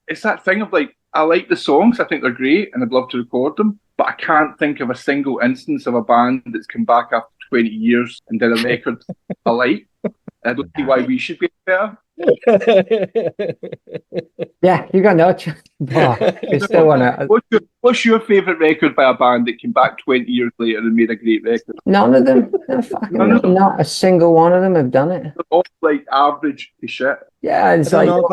A: it's that thing of like, I like the songs, I think they're great, and I'd love to record them, but I can't think of a single instance of a band that's come back after 20 years and did a record I like. I don't see why we should be better.
B: Yeah, you got no chance. You still want to.
A: What's your favourite record by a band that came back 20 years later and made a great record?
B: None of them. Not a single one of them have done it.
A: They're all like average to shit.
B: Yeah, it's
C: I
B: like.
C: don't know,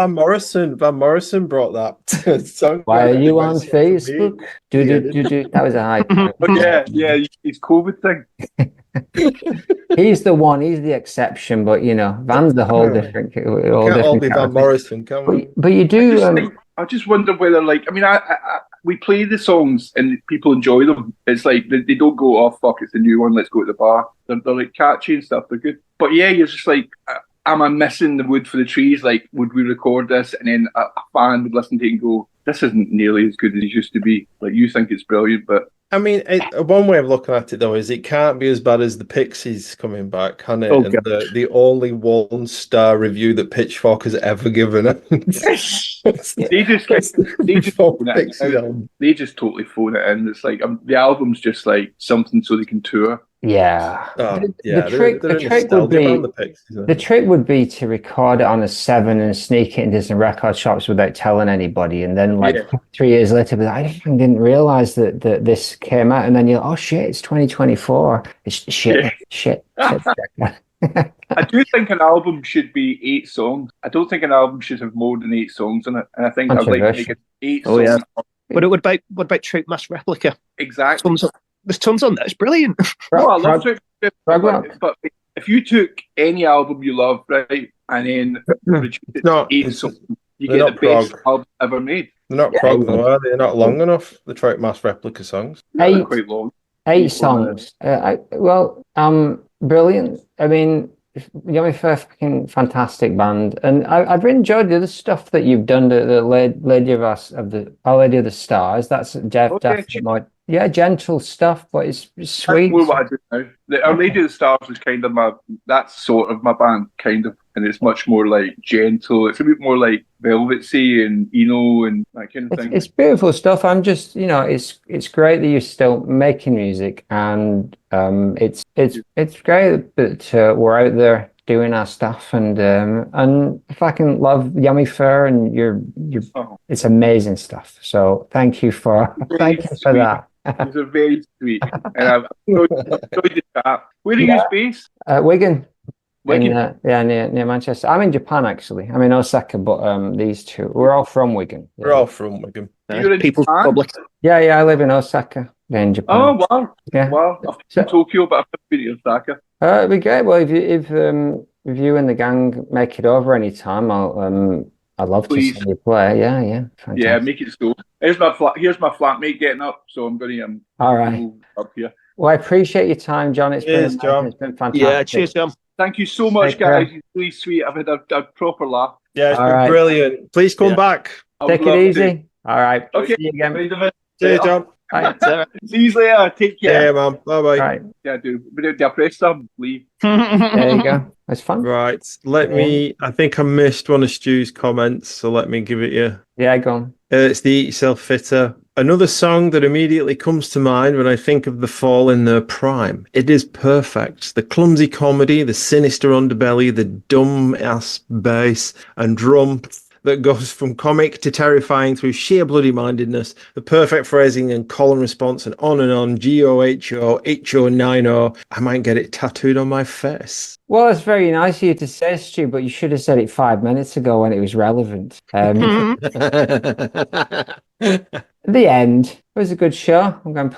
C: Van Morrison brought that song.
B: Why are you on Facebook? That was a high point.
A: Oh, yeah, it's COVID thing.
B: He's the one. He's the exception, but Van's the whole different.
C: Can't all be Van Morrison, can we?
B: But you do.
A: I just wonder whether, like, I mean, we play the songs and people enjoy them. It's like they don't go, oh fuck, it's a new one, let's go to the bar. They're like catchy and stuff. They're good. But yeah, you're just like, am I missing the wood for the trees? Like, would we record this and then a fan would listen to it and go, this isn't nearly as good as it used to be. Like, you think it's brilliant, but
C: I mean, one way of looking at it though is it can't be as bad as the Pixies coming back, can it?
D: Oh,
C: and the only 1-star review that Pitchfork has ever given it.
A: they just totally phone it in. It's like the album's just like something so they can tour.
B: Yeah. The trick would be to record it on a 7 and sneak it into some record shops without telling anybody, and then 3 years later, be like, I didn't realize that this came out, and then you're like, oh shit, it's 2024. It's shit.
A: I do think an album should be 8 songs. I don't think an album should have more than 8 songs in it, and I think I'd like to make it 8 songs.
D: Yeah. But what about Troop Replica?
A: Exactly.
D: There's tons on there. It's brilliant.
A: I love it. But if you took any album you love, right, and then reduced it to 8 songs, you get the best album ever made.
C: They're not prog though, are they? They're not long enough, the Trout Mass Replica songs.
A: They're quite long.
B: 8 songs. Brilliant. I mean, Yummy Fur, fucking fantastic band, and I've really enjoyed the other stuff that you've done. The Lady of the Stars. That's definitely gentle stuff, but it's sweet.
A: That's more what I do now. Our Lady of the Stars is kind of that's sort of my band, kind of, and it's much more like gentle. It's a bit more like Velvetsy and Eno and that kind of thing.
B: It's beautiful stuff. I'm just, it's great that you're still making music, and it's great that we're out there doing our stuff, and I fucking love Yummy Fur, and it's amazing stuff. So thank you for that.
A: These are very sweet, and I've enjoyed the chat. Where are you based?
B: Wigan. Near Manchester. I'm in Japan, actually. I'm in Osaka, but these two, we're all from Wigan. Yeah.
C: We're all from Wigan.
A: You're in
D: People's
A: Japan?
D: Republic.
B: Yeah, I live in Osaka, in Japan.
A: Oh wow!
B: Yeah.
A: Wow. I've been to Tokyo, but I've never been to Osaka.
B: It'd be great. Well, if you and the gang make it over anytime, I'd love to see you play. Yeah. Fantastic.
A: Yeah, make it so. Here's my flatmate getting up, so I'm going to
B: all right.
A: move up here.
B: Well, I appreciate your time, John. It's been fantastic.
D: Yeah, cheers, John.
A: Thank you so much, guys. It's really sweet. I've had a proper laugh.
C: Yeah, it's been brilliant. Please come back.
B: Take it easy. All right.
A: Okay.
B: See you again.
C: See you, John.
B: Right.
A: See you later. Take care.
C: Yeah, man. Bye-bye.
B: Right.
A: Yeah, dude. But I press some. Leave.
B: There you go. That's fun.
C: Right. I think I missed one of Stu's comments, so let me give it you.
B: Yeah, go on.
C: It's the Eat Yourself Fitter. Another song that immediately comes to mind when I think of the Fall in their prime. It is perfect. The clumsy comedy, the sinister underbelly, the dumb-ass bass and drum that goes from comic to terrifying through sheer bloody-mindedness, the perfect phrasing and call and response, and on, G-O-H-O, H-O-9-O. I might get it tattooed on my face.
B: Well, it's very nice of you to say, Stu, but you should have said it 5 minutes ago when it was relevant. At the end, it was a good show. I'm going to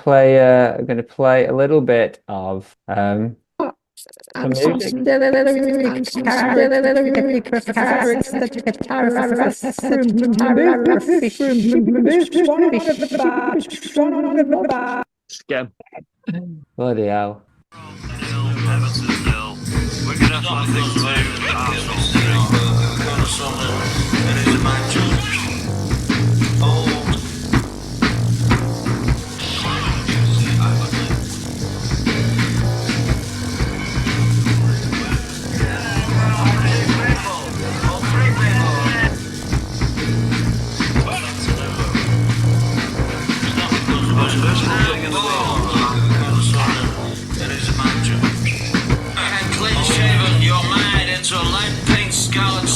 B: play a little bit of some music. Bloody hell.
G: Clean shaven, your mind into a light pink scarlet